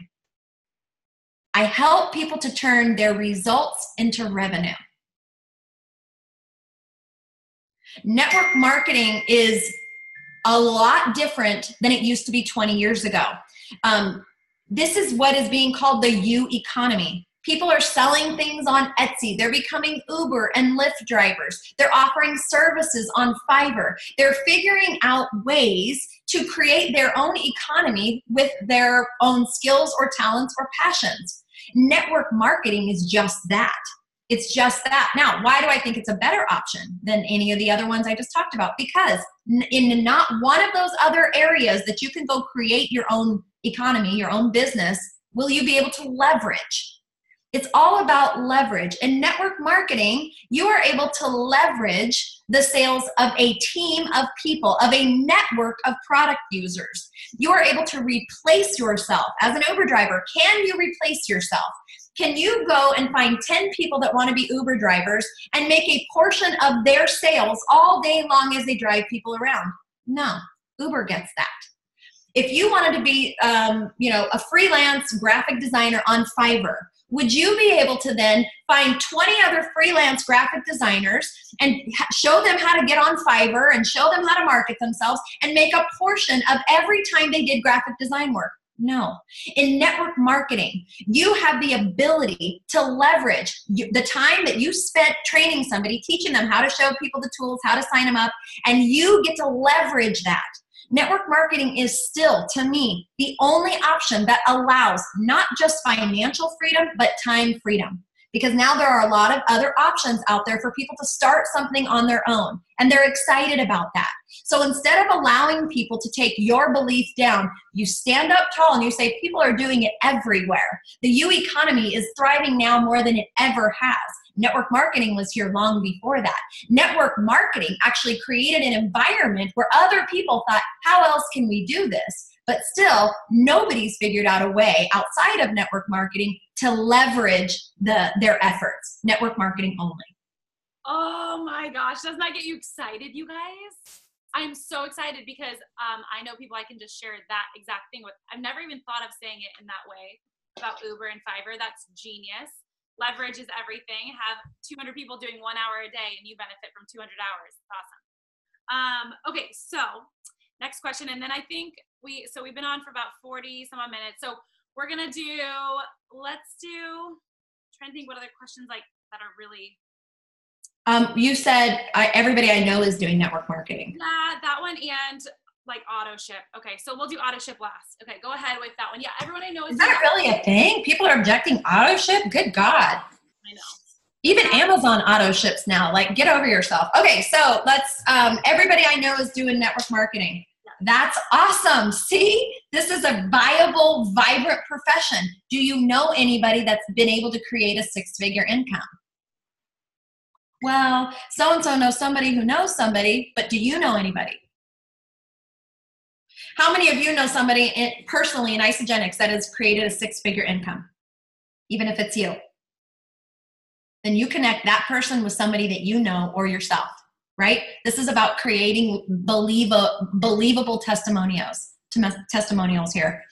I help people to turn their results into revenue. Network marketing is a lot different than it used to be 20 years ago. This is what is being called the U economy. People are selling things on Etsy. They're becoming Uber and Lyft drivers. They're offering services on Fiverr. They're figuring out ways to create their own economy with their own skills or talents or passions. Network marketing is just that. It's just that. Now, why do I think it's a better option than any of the other ones I just talked about? Because in not one of those other areas that you can go create your own economy, your own business, will you be able to leverage. It's all about leverage. In network marketing, you are able to leverage the sales of a team of people, of a network of product users. You are able to replace yourself. As an Uber driver, can you replace yourself? Can you go and find 10 people that want to be Uber drivers and make a portion of their sales all day long as they drive people around? No, Uber gets that. If you wanted to be, a freelance graphic designer on Fiverr, would you be able to then find 20 other freelance graphic designers and show them how to get on Fiverr and show them how to market themselves and make a portion of every time they did graphic design work? No. In network marketing, you have the ability to leverage the time that you spent training somebody, teaching them how to show people the tools, how to sign them up, and you get to leverage that. Network marketing is still, to me, the only option that allows not just financial freedom, but time freedom. Because now there are a lot of other options out there for people to start something on their own, and they're excited about that. So instead of allowing people to take your belief down, you stand up tall and you say, people are doing it everywhere. The U economy is thriving now more than it ever has. Network marketing was here long before that. Network marketing actually created an environment where other people thought, how else can we do this? But still, nobody's figured out a way outside of network marketing to leverage their efforts. Network marketing only. Oh my gosh, doesn't that get you excited, you guys? I'm so excited because I know people I can just share that exact thing with. I've never even thought of saying it in that way about Uber and Fiverr. That's genius. Leverage is everything. Have 200 people doing 1 hour a day and you benefit from 200 hours. It's awesome. Okay, so next question. And then I think we've been on for about 40 some odd minutes. So we're going to trying to think what other questions like that are really. You said everybody I know is doing network marketing. Yeah, that one and like auto ship. Okay, so we'll do auto ship last. Okay, go ahead with that one. Yeah, everyone I know is that really a thing? People are objecting auto ship? Good God. I know. Even Amazon auto ships now. Like, get over yourself. Okay, so let's, everybody I know is doing network marketing. That's awesome. See, this is a viable, vibrant profession. Do you know anybody that's been able to create a six-figure income? Well, so-and-so knows somebody who knows somebody, but do you know anybody? How many of you know somebody personally in Isagenix that has created a six-figure income? Even if it's you. Then you connect that person with somebody that you know or yourself, right? This is about creating believable testimonials here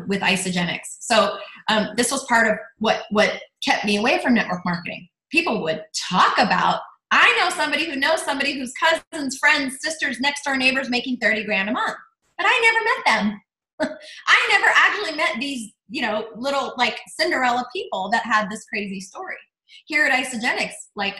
with Isagenix. So this was part of what kept me away from network marketing. People would talk about, I know somebody who knows somebody whose cousins, friends, sisters, next door neighbors making 30 grand a month. But I never met them. I never actually met these, little like Cinderella people that had this crazy story. Here at Isagenix, like,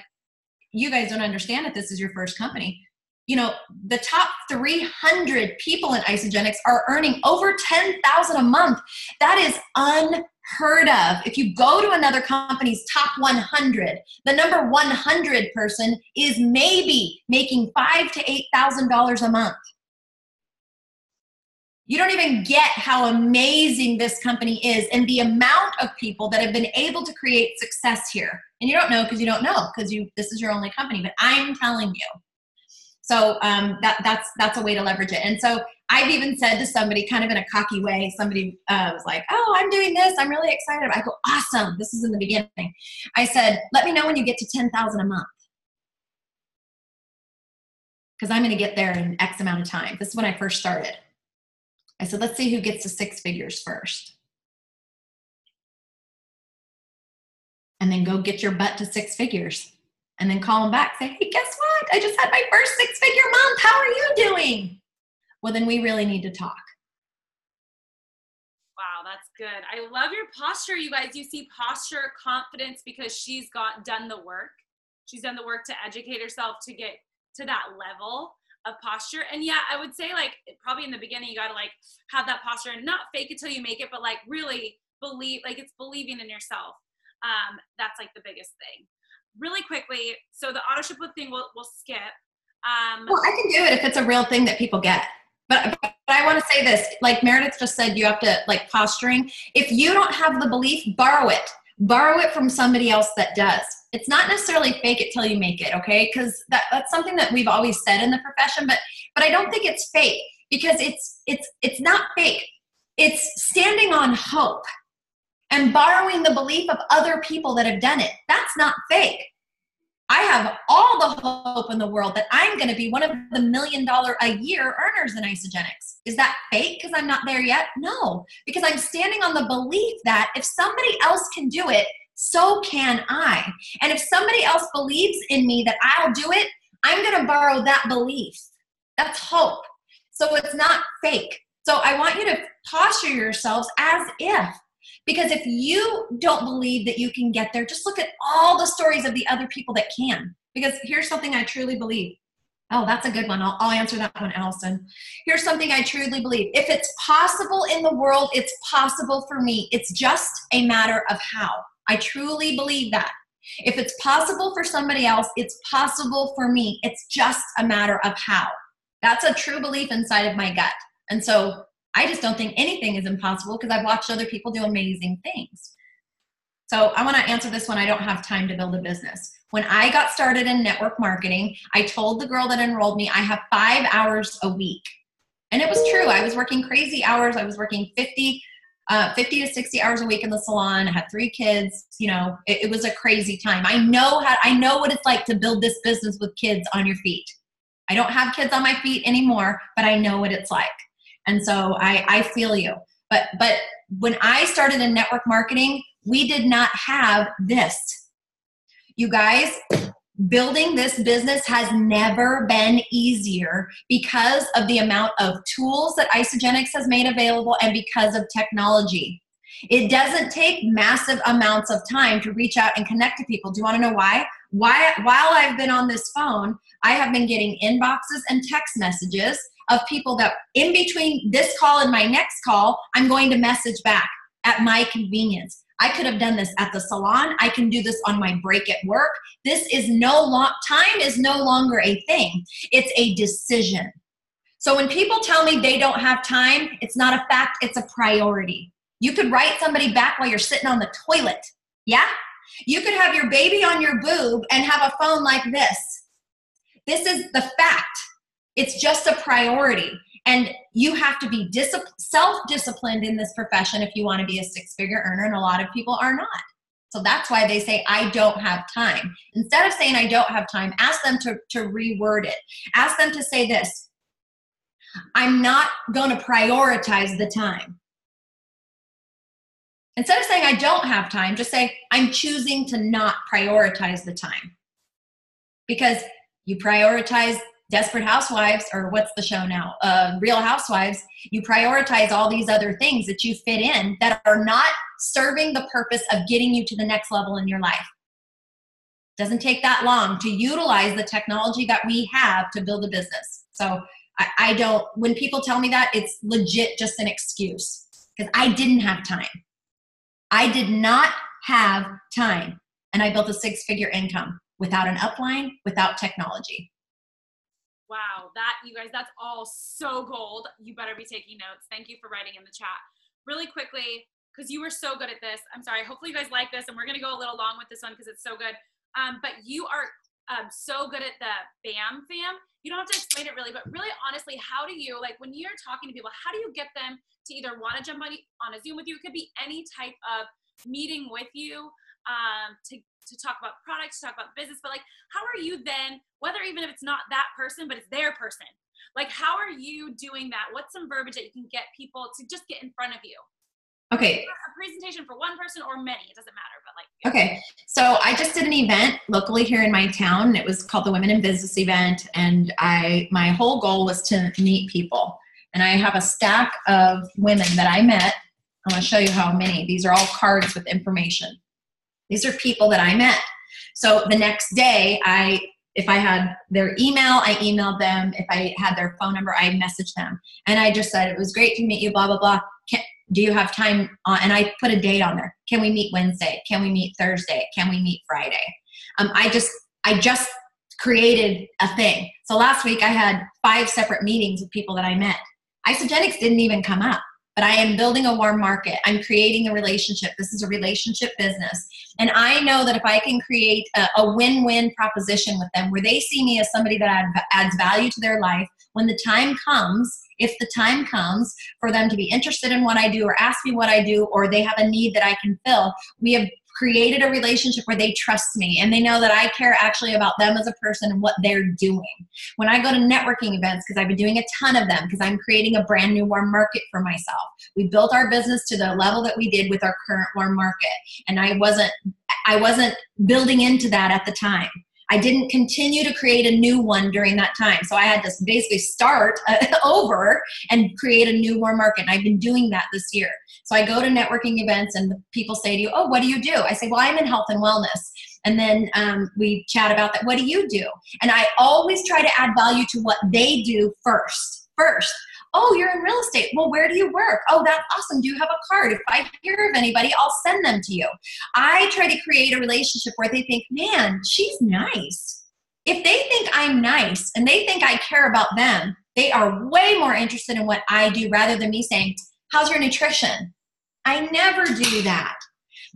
you guys don't understand that this is your first company. The top 300 people in Isagenix are earning over $10,000 a month. That is unheard of. If you go to another company's top 100, the number 100 person is maybe making $5,000 to $8,000 a month. You don't even get how amazing this company is and the amount of people that have been able to create success here. And you don't know because you don't know because this is your only company, but I'm telling you. So that's a way to leverage it. And so I've even said to somebody kind of in a cocky way, somebody was like, oh, I'm doing this. I'm really excited. I go, awesome. This is in the beginning. I said, let me know when you get to 10,000 a month. Because I'm going to get there in X amount of time. This is when I first started. I said, let's see who gets to six figures first. And then go get your butt to six figures. And then call them back. Say, hey, guess what? I just had my first six-figure month. How are you doing? Well, then we really need to talk. Wow, that's good. I love your posture, you guys. You see posture, confidence, because she's done the work. She's done the work to educate herself to get to that level of posture. And yeah, I would say like probably in the beginning, you got to like have that posture and not fake it till you make it, but like really believe, like it's believing in yourself. That's like the biggest thing. Really quickly, so the auto ship thing we'll skip. Well, I can do it if it's a real thing that people get. But I want to say this, like Meredith just said, you have to like posturing. If you don't have the belief, borrow it. Borrow it from somebody else that does. It's not necessarily fake it till you make it, okay? Because that's something that we've always said in the profession, but I don't think it's fake because it's not fake. It's standing on hope and borrowing the belief of other people that have done it. That's not fake. I have all the hope in the world that I'm going to be one of the $1 million a year earners in Isagenix. Is that fake because I'm not there yet? No, because I'm standing on the belief that if somebody else can do it, so can I. And if somebody else believes in me that I'll do it, I'm going to borrow that belief. That's hope. So it's not fake. So I want you to posture yourselves as if. Because if you don't believe that you can get there, just look at all the stories of the other people that can. Because here's something I truly believe. Oh, that's a good one. I'll answer that one, Allison. Here's something I truly believe. If it's possible in the world, it's possible for me. It's just a matter of how. I truly believe that. If it's possible for somebody else, it's possible for me. It's just a matter of how. That's a true belief inside of my gut. And so I just don't think anything is impossible because I've watched other people do amazing things. So I want to answer this one. I don't have time to build a business. When I got started in network marketing, I told the girl that enrolled me, I have 5 hours a week. And it was true. I was working crazy hours. I was working 50 to 60 hours a week in the salon. I had 3 kids. It was a crazy time. I know what it's like to build this business with kids on your feet. I don't have kids on my feet anymore, but I know what it's like. And so I feel you. But when I started in network marketing, we did not have this. You guys, building this business has never been easier because of the amount of tools that Isagenix has made available and because of technology. It doesn't take massive amounts of time to reach out and connect to people. Do you want to know why? While I've been on this phone, I have been getting inboxes and text messages of people that in between this call and my next call, I'm going to message back at my convenience. I could have done this at the salon. I can do this on my break at work. Time is no longer a thing. It's a decision. So when people tell me they don't have time, it's not a fact, it's a priority. You could write somebody back while you're sitting on the toilet. Yeah? You could have your baby on your boob and have a phone like this. This is the fact. It's just a priority. And you have to be self-disciplined in this profession if you want to be a six-figure earner, and a lot of people are not. So that's why they say, I don't have time. Instead of saying I don't have time, ask them to reword it. Ask them to say this: I'm not going to prioritize the time. Instead of saying I don't have time, just say I'm choosing to not prioritize the time. Because you prioritize Desperate Housewives, or what's the show now? Real Housewives. You prioritize all these other things that you fit in that are not serving the purpose of getting you to the next level in your life. It doesn't take that long to utilize the technology that we have to build a business. So I don't, when people tell me that, it's legit just an excuse, because I didn't have time. I did not have time, and I built a six-figure income without an upline, without technology. Wow, you guys, that's all so gold. You better be taking notes. Thank you for writing in the chat. Really quickly, because you were so good at this. I'm sorry. Hopefully you guys like this, and we're going to go a little long with this one because it's so good. But you are so good at the BAM fam. You don't have to explain it really, but really honestly, how do you, like when you're talking to people, how do you get them to either want to jump on a Zoom with you? It could be any type of meeting with you to talk about products, to talk about business, but like, how are you then, whether even if it's not that person, but it's their person, like how are you doing that? What's some verbiage that you can get people to just get in front of you? Okay. A presentation for one person or many, it doesn't matter, but like. Okay. So I just did an event locally here in my town. It was called the Women in Business event. And my whole goal was to meet people. And I have a stack of women that I met. I'm going to show you how many. These are all cards with information. These are people that I met. So the next day, if I had their email, I emailed them. If I had their phone number, I messaged them. And I just said, it was great to meet you, blah, blah, blah. Do you have time? And I put a date on there. Can we meet Wednesday? Can we meet Thursday? Can we meet Friday? I just created a thing. So last week I had 5 separate meetings with people that I met. Isagenix didn't even come up. But I am building a warm market. I'm creating a relationship. This is a relationship business. And I know that if I can create a win-win proposition with them where they see me as somebody that adds value to their life, when the time comes, if the time comes for them to be interested in what I do or ask me what I do, or they have a need that I can fill, we have created a relationship where they trust me and they know that I care actually about them as a person and what they're doing. When I go to networking events, because I've been doing a ton of them, because I'm creating a brand new warm market for myself. We built our business to the level that we did with our current warm market. And I wasn't building into that at the time. I didn't continue to create a new one during that time. So I had to basically start over and create a new warm market. And I've been doing that this year. So I go to networking events and people say to you, oh, what do you do? I say, well, I'm in health and wellness. And then we chat about that. What do you do? And I always try to add value to what they do first. Oh, you're in real estate. Well, where do you work? Oh, that's awesome. Do you have a card? If I hear of anybody, I'll send them to you. I try to create a relationship where they think, man, she's nice. If they think I'm nice and they think I care about them, they are way more interested in what I do rather than me saying, how's your nutrition? I never do that.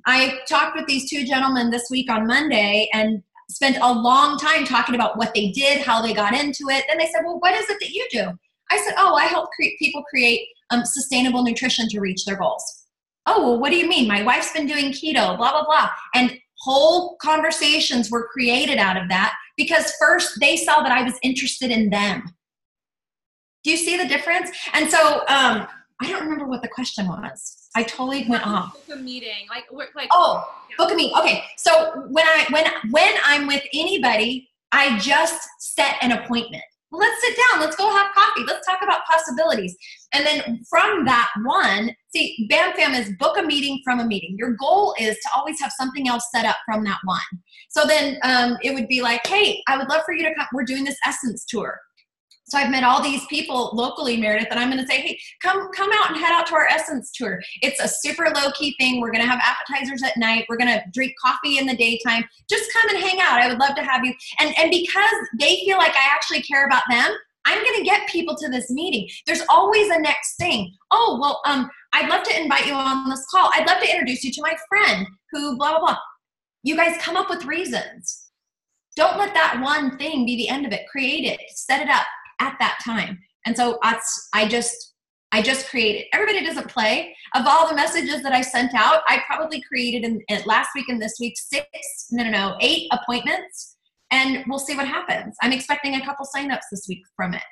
I talked with these 2 gentlemen this week on Monday and spent a long time talking about what they did, how they got into it. Then they said, well, what is it that you do? I said, oh, I help people create sustainable nutrition to reach their goals. Oh, well, what do you mean? My wife's been doing keto, blah, blah, blah. And whole conversations were created out of that because first they saw that I was interested in them. Do you see the difference? And so I don't remember what the question was. I totally went off. Book a meeting. Book a meeting. Okay. So when I'm with anybody, I just set an appointment. Let's sit down. Let's go have coffee. Let's talk about possibilities. And then from that one, see, BAM Fam is book a meeting from a meeting. Your goal is to always have something else set up from that one. So then it would be like, hey, I would love for you to come. We're doing this Essence tour. So I've met all these people locally, Meredith, and I'm going to say, hey, come out and head out to our Essence tour. It's a super low-key thing. We're going to have appetizers at night. We're going to drink coffee in the daytime. Just come and hang out. I would love to have you. And because they feel like I actually care about them, I'm going to get people to this meeting. There's always a next thing. Oh, well, I'd love to invite you on this call. I'd love to introduce you to my friend who blah, blah, blah. You guys come up with reasons. Don't let that one thing be the end of it. Create it. Set it up at that time. And so I just created. Everybody doesn't play. Of all the messages that I sent out, I probably created in last week and this week 8 appointments, and we'll see what happens. I'm expecting a couple signups this week from it.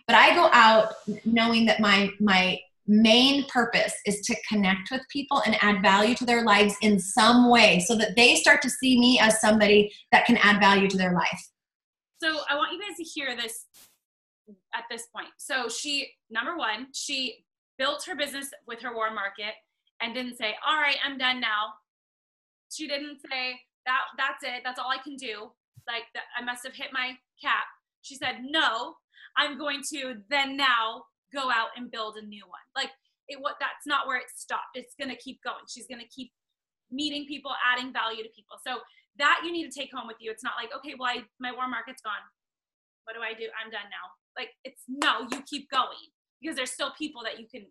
But I go out knowing that my main purpose is to connect with people and add value to their lives in some way so that they start to see me as somebody that can add value to their life. So I want you guys to hear this at this point. So number one, she built her business with her warm market and didn't say, all right, I'm done now. She didn't say that's it. That's all I can do. Like I must have hit my cap. She said, no, I'm going to then now go out and build a new one. Like that's not where it stopped. It's going to keep going. She's going to keep meeting people, adding value to people. So that you need to take home with you. It's not like, okay, well, my warm market's gone. What do I do? I'm done now. Like no, you keep going because there's still people that you can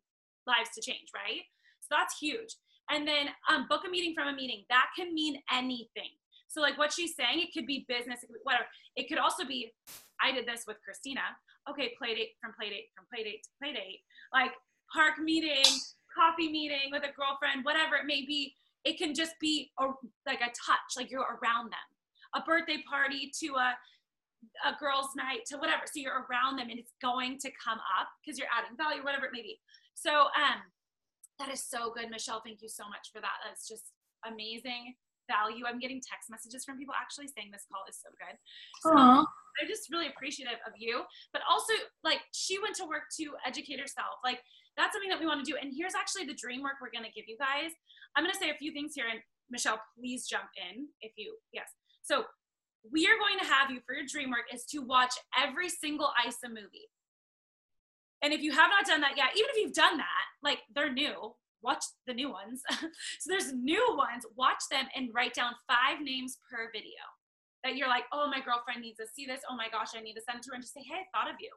lives to change, right? So that's huge. And then book a meeting from a meeting. That can mean anything. So like what she's saying, it could be business, it could be whatever. It could also be, I did this with Christina. Okay, play date to play date. Like park meeting, coffee meeting with a girlfriend, whatever it may be. It can just be like a touch, like you're around them. A birthday party to a girls' night to whatever. So you're around them and it's going to come up because you're adding value, whatever it may be. So that is so good, Michelle. Thank you so much for that. That's just amazing value. I'm getting text messages from people actually saying this call is so good. So I'm just really appreciative of you, but also like she went to work to educate herself. Like that's something that we want to do. And here's actually the dream work we're going to give you guys. I'm going to say a few things here and Michelle, please jump in if you, yes. So we are going to have you for your dream work is to watch every single ISA movie. And if you have not done that yet, even if you've done that, like they're new, watch the new ones. So there's new ones, watch them and write down 5 names per video that you're like, oh, my girlfriend needs to see this. Oh my gosh, I need to send it to her and just say, hey, I thought of you.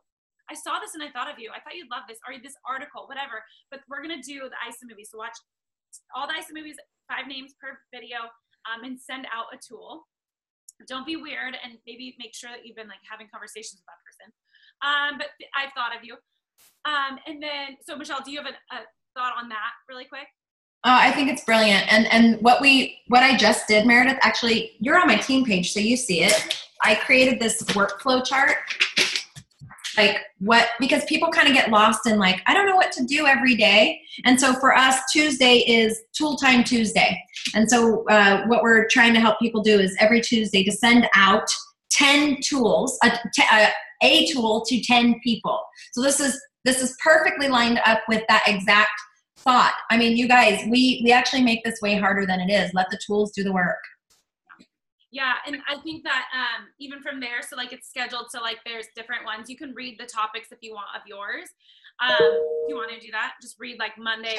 I saw this and I thought of you. I thought you'd love this or this article, whatever. But we're going to do the ISA movies. So watch all the ISA movies, 5 names per video, and send out a tool. Don't be weird and maybe make sure that you've been like having conversations with that person. But I've thought of you. And then, so Michelle, do you have a thought on that really quick? I think it's brilliant. And what I just did, Meredith, actually, you're on my team page, so you see it. I created this workflow chart. Because people kind of get lost in like, I don't know what to do every day. And so for us, Tuesday is Tool Time Tuesday. And so what we're trying to help people do is every Tuesday to send out 10 tools, a tool to 10 people. So this is perfectly lined up with that exact thought. I mean, you guys, we actually make this way harder than it is. Let the tools do the work. Yeah, and I think that even from there, so like it's scheduled, so like there's different ones. You can read the topics if you want of yours. Do you want to do that? Just read like Monday.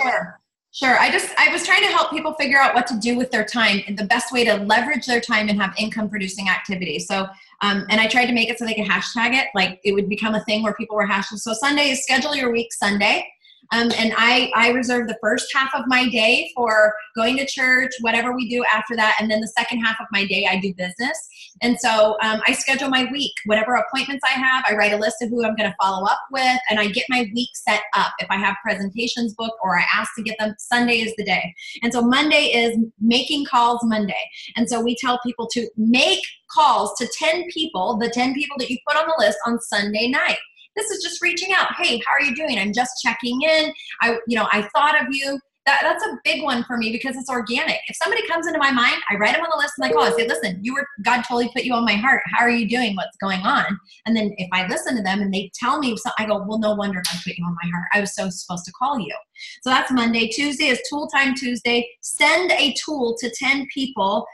Sure. I was trying to help people figure out what to do with their time and the best way to leverage their time and have income producing activities. So, and I tried to make it so they could hashtag it, like it would become a thing where people were hashtagging. So Sunday is schedule your week Sunday. And I reserve the first half of my day for going to church, whatever we do after that. And then the second half of my day, I do business. And so I schedule my week, whatever appointments I have, I write a list of who I'm going to follow up with, and I get my week set up. If I have presentations booked or I ask to get them, Sunday is the day. And so Monday is making calls Monday. And so we tell people to make calls to 10 people, the 10 people that you put on the list on Sunday night. This is just reaching out. Hey, how are you doing? I'm just checking in. I thought of you. that's a big one for me because it's organic. If somebody comes into my mind, I write them on the list and I call. I say, listen, God totally put you on my heart. How are you doing? What's going on? And then if I listen to them and they tell me something, I go, well, no wonder God put you on my heart. I was so supposed to call you. So that's Monday. Tuesday is Tool Time Tuesday. Send a tool to 10 people,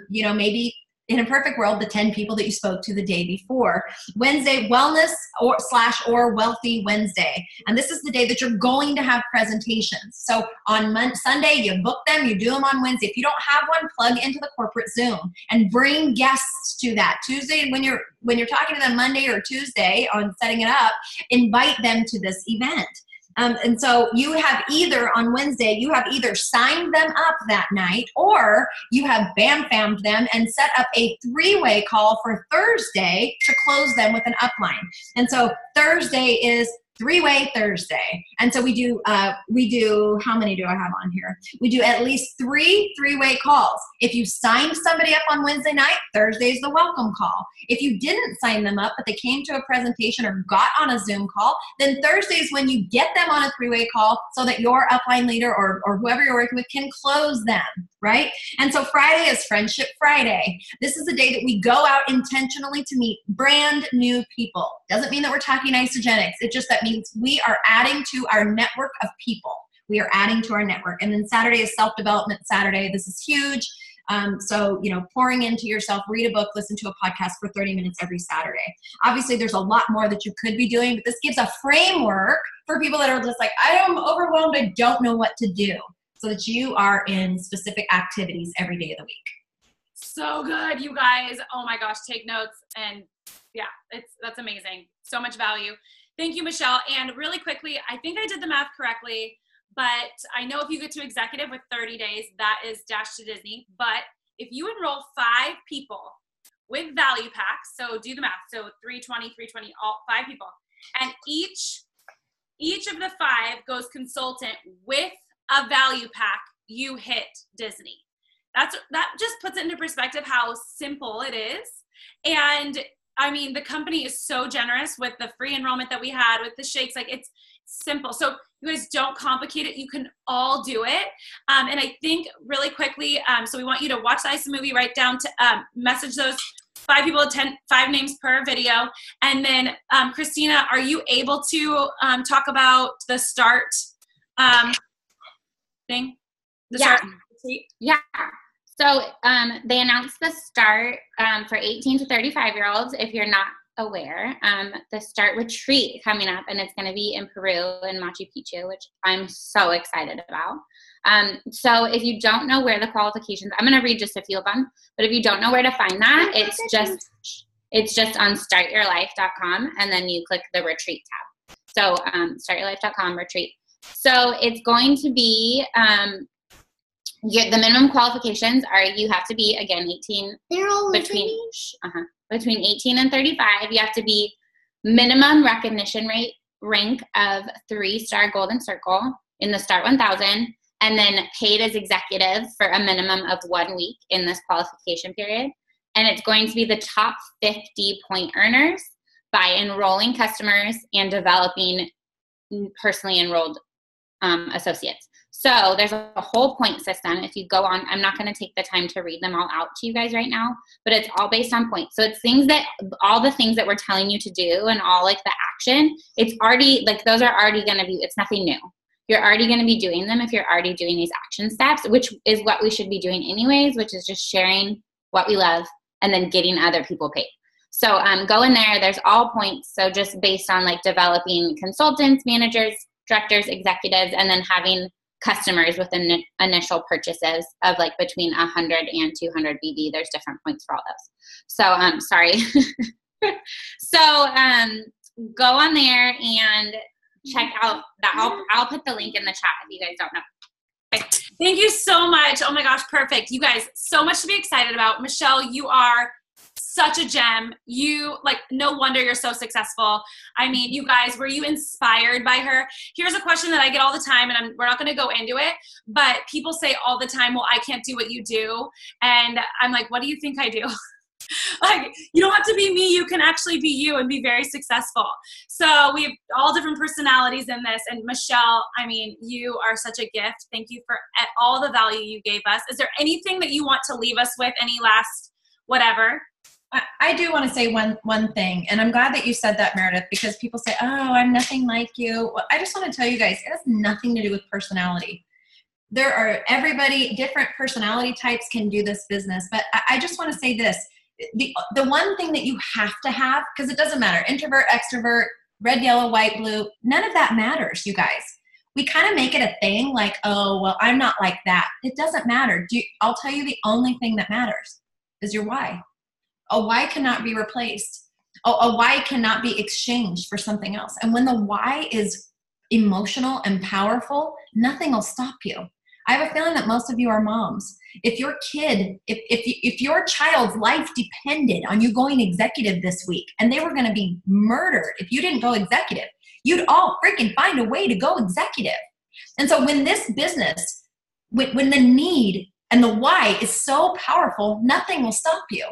maybe in a perfect world, the 10 people that you spoke to the day before. Wednesday, wellness or wealthy Wednesday. And this is the day that you're going to have presentations. So on Sunday, you book them, you do them on Wednesday. If you don't have one, plug into the corporate Zoom and bring guests to that. Tuesday, when you're talking to them Monday or Tuesday on setting it up, invite them to this event. And so you have either on Wednesday, you have either signed them up that night or you have bam-fammed them and set up a 3-way call for Thursday to close them with an upline. And so Thursday is 3-way Thursday. And so we do, how many do I have on here? We do at least 3-way calls. If you signed somebody up on Wednesday night, Thursday is the welcome call. If you didn't sign them up, but they came to a presentation or got on a Zoom call, then Thursday is when you get them on a 3-way call so that your upline leader or whoever you're working with can close them, right? And so Friday is Friendship Friday. This is the day that we go out intentionally to meet brand new people. Doesn't mean that we're talking Isagenix. It just that means we are adding to our network of people. We are adding to our network. And then Saturday is Self-Development Saturday. This is huge. So, pouring into yourself, read a book, listen to a podcast for 30 minutes every Saturday. Obviously, there's a lot more that you could be doing, but this gives a framework for people that are just like, I am overwhelmed. I don't know what to do, so that you are in specific activities every day of the week. So good, you guys. Oh my gosh, take notes. And yeah, that's amazing. So much value. Thank you, Michelle. And really quickly, I think I did the math correctly, but I know if you get to executive with 30 days, that is Dash to Disney. But if you enroll 5 people with value packs, so do the math. So 320, all 5 people. And each of the 5 goes consultant with a value pack, you hit Disney. That just puts it into perspective how simple it is. And I mean, the company is so generous with the free enrollment that we had with the shakes. Like, it's simple. So you guys don't complicate it. You can all do it. And I think really quickly, so we want you to watch the ISA movie, write down to message those 5 people, 5 names per video. And then Christina, are you able to talk about the start thing? Yeah. Yeah. So they announced the start for 18 to 35-year-olds. If you're not aware, the start retreat coming up, and it's going to be in Peru in Machu Picchu, which I'm so excited about. So if you don't know where the qualifications, I'm going to read just a few of them, but if you don't know where to find that, it's just on startyourlife.com, and then you click the retreat tab. So startyourlife.com retreat. So it's going to be the minimum qualifications are you have to be, again, 18. They're all between 18 and 35. You have to be minimum recognition rank of 3-star Golden Circle in the Start 1000, and then paid as executive for a minimum of 1 week in this qualification period. And it's going to be the top 50 point earners by enrolling customers and developing personally enrolled associates. So there's a whole point system. If you go on, I'm not going to take the time to read them all out to you guys right now, but it's all based on points. So it's all the things that we're telling you to do and all like the action, it's already like, those are already going to be, it's nothing new. You're already going to be doing them if you're already doing these action steps, which is what we should be doing anyways, which is just sharing what we love and then getting other people paid. So go in there, there's all points. So just based on like developing consultants, managers, directors, executives, and then having customers with initial purchases of like between 100 and 200 BV. There's different points for all those. So sorry. So go on there and check out that. I'll put the link in the chat if you guys don't know. Okay. Thank you so much. Oh my gosh, perfect. You guys, so much to be excited about. Michelle, you are such a gem. You, like, no wonder you're so successful. I mean, you guys, were you inspired by her? Here's a question that I get all the time, and we're not going to go into it, but people say all the time, well, I can't do what you do. And I'm like, what do you think I do? Like, you don't have to be me. You can actually be you and be very successful. So we have all different personalities in this. And Michelle, I mean, you are such a gift. Thank you for all the value you gave us. Is there anything that you want to leave us with? Any last whatever? I do want to say one thing, and I'm glad that you said that, Meredith, because people say, oh, I'm nothing like you. Well, I just want to tell you guys, it has nothing to do with personality. There are different personality types can do this business, but I just want to say this. The one thing that you have to have, because it doesn't matter, introvert, extrovert, red, yellow, white, blue, none of that matters, you guys. We kind of make it a thing like, oh, well, I'm not like that. It doesn't matter. I'll tell you the only thing that matters is your why. A why cannot be replaced. A why cannot be exchanged for something else. And when the why is emotional and powerful, nothing will stop you. I have a feeling that most of you are moms. If your kid, if your child's life depended on you going executive this week and they were going to be murdered if you didn't go executive, you'd all freaking find a way to go executive. And so when this business, when the need and the why is so powerful, nothing will stop you.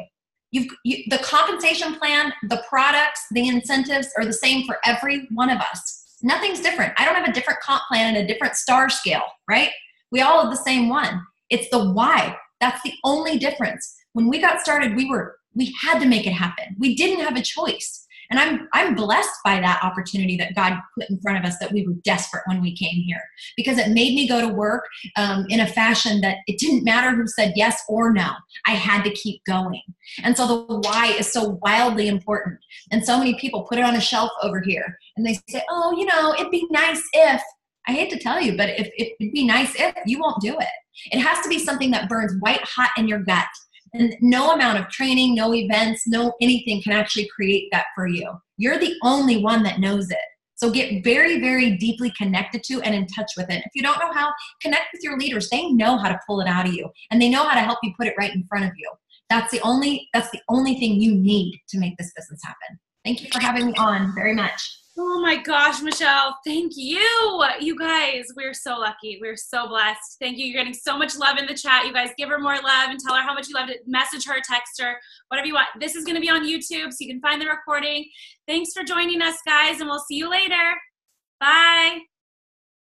The compensation plan, the products, the incentives are the same for every one of us. Nothing's different. I don't have a different comp plan and a different star scale, right? We all have the same one. It's the why. That's the only difference. When we got started, we had to make it happen. We didn't have a choice. And I'm blessed by that opportunity that God put in front of us, that we were desperate when we came here, because it made me go to work in a fashion that it didn't matter who said yes or no. I had to keep going. And so the why is so wildly important. And so many people put it on a shelf over here and they say, oh, it'd be nice if. I hate to tell you, but if it'd be nice if, you won't do it. It has to be something that burns white hot in your gut. And no amount of training, no events, no anything can actually create that for you. You're the only one that knows it. So get very, very deeply connected to and in touch with it. If you don't know how, connect with your leaders. They know how to pull it out of you, and they know how to help you put it right in front of you. That's the only thing you need to make this business happen. Thank you for having me on very much. Oh my gosh, Michelle, thank you. You guys, we're so lucky. We're so blessed. Thank you. You're getting so much love in the chat. You guys give her more love and tell her how much you loved it. Message her, text her, whatever you want. This is going to be on YouTube, so you can find the recording. Thanks for joining us, guys, and we'll see you later. Bye.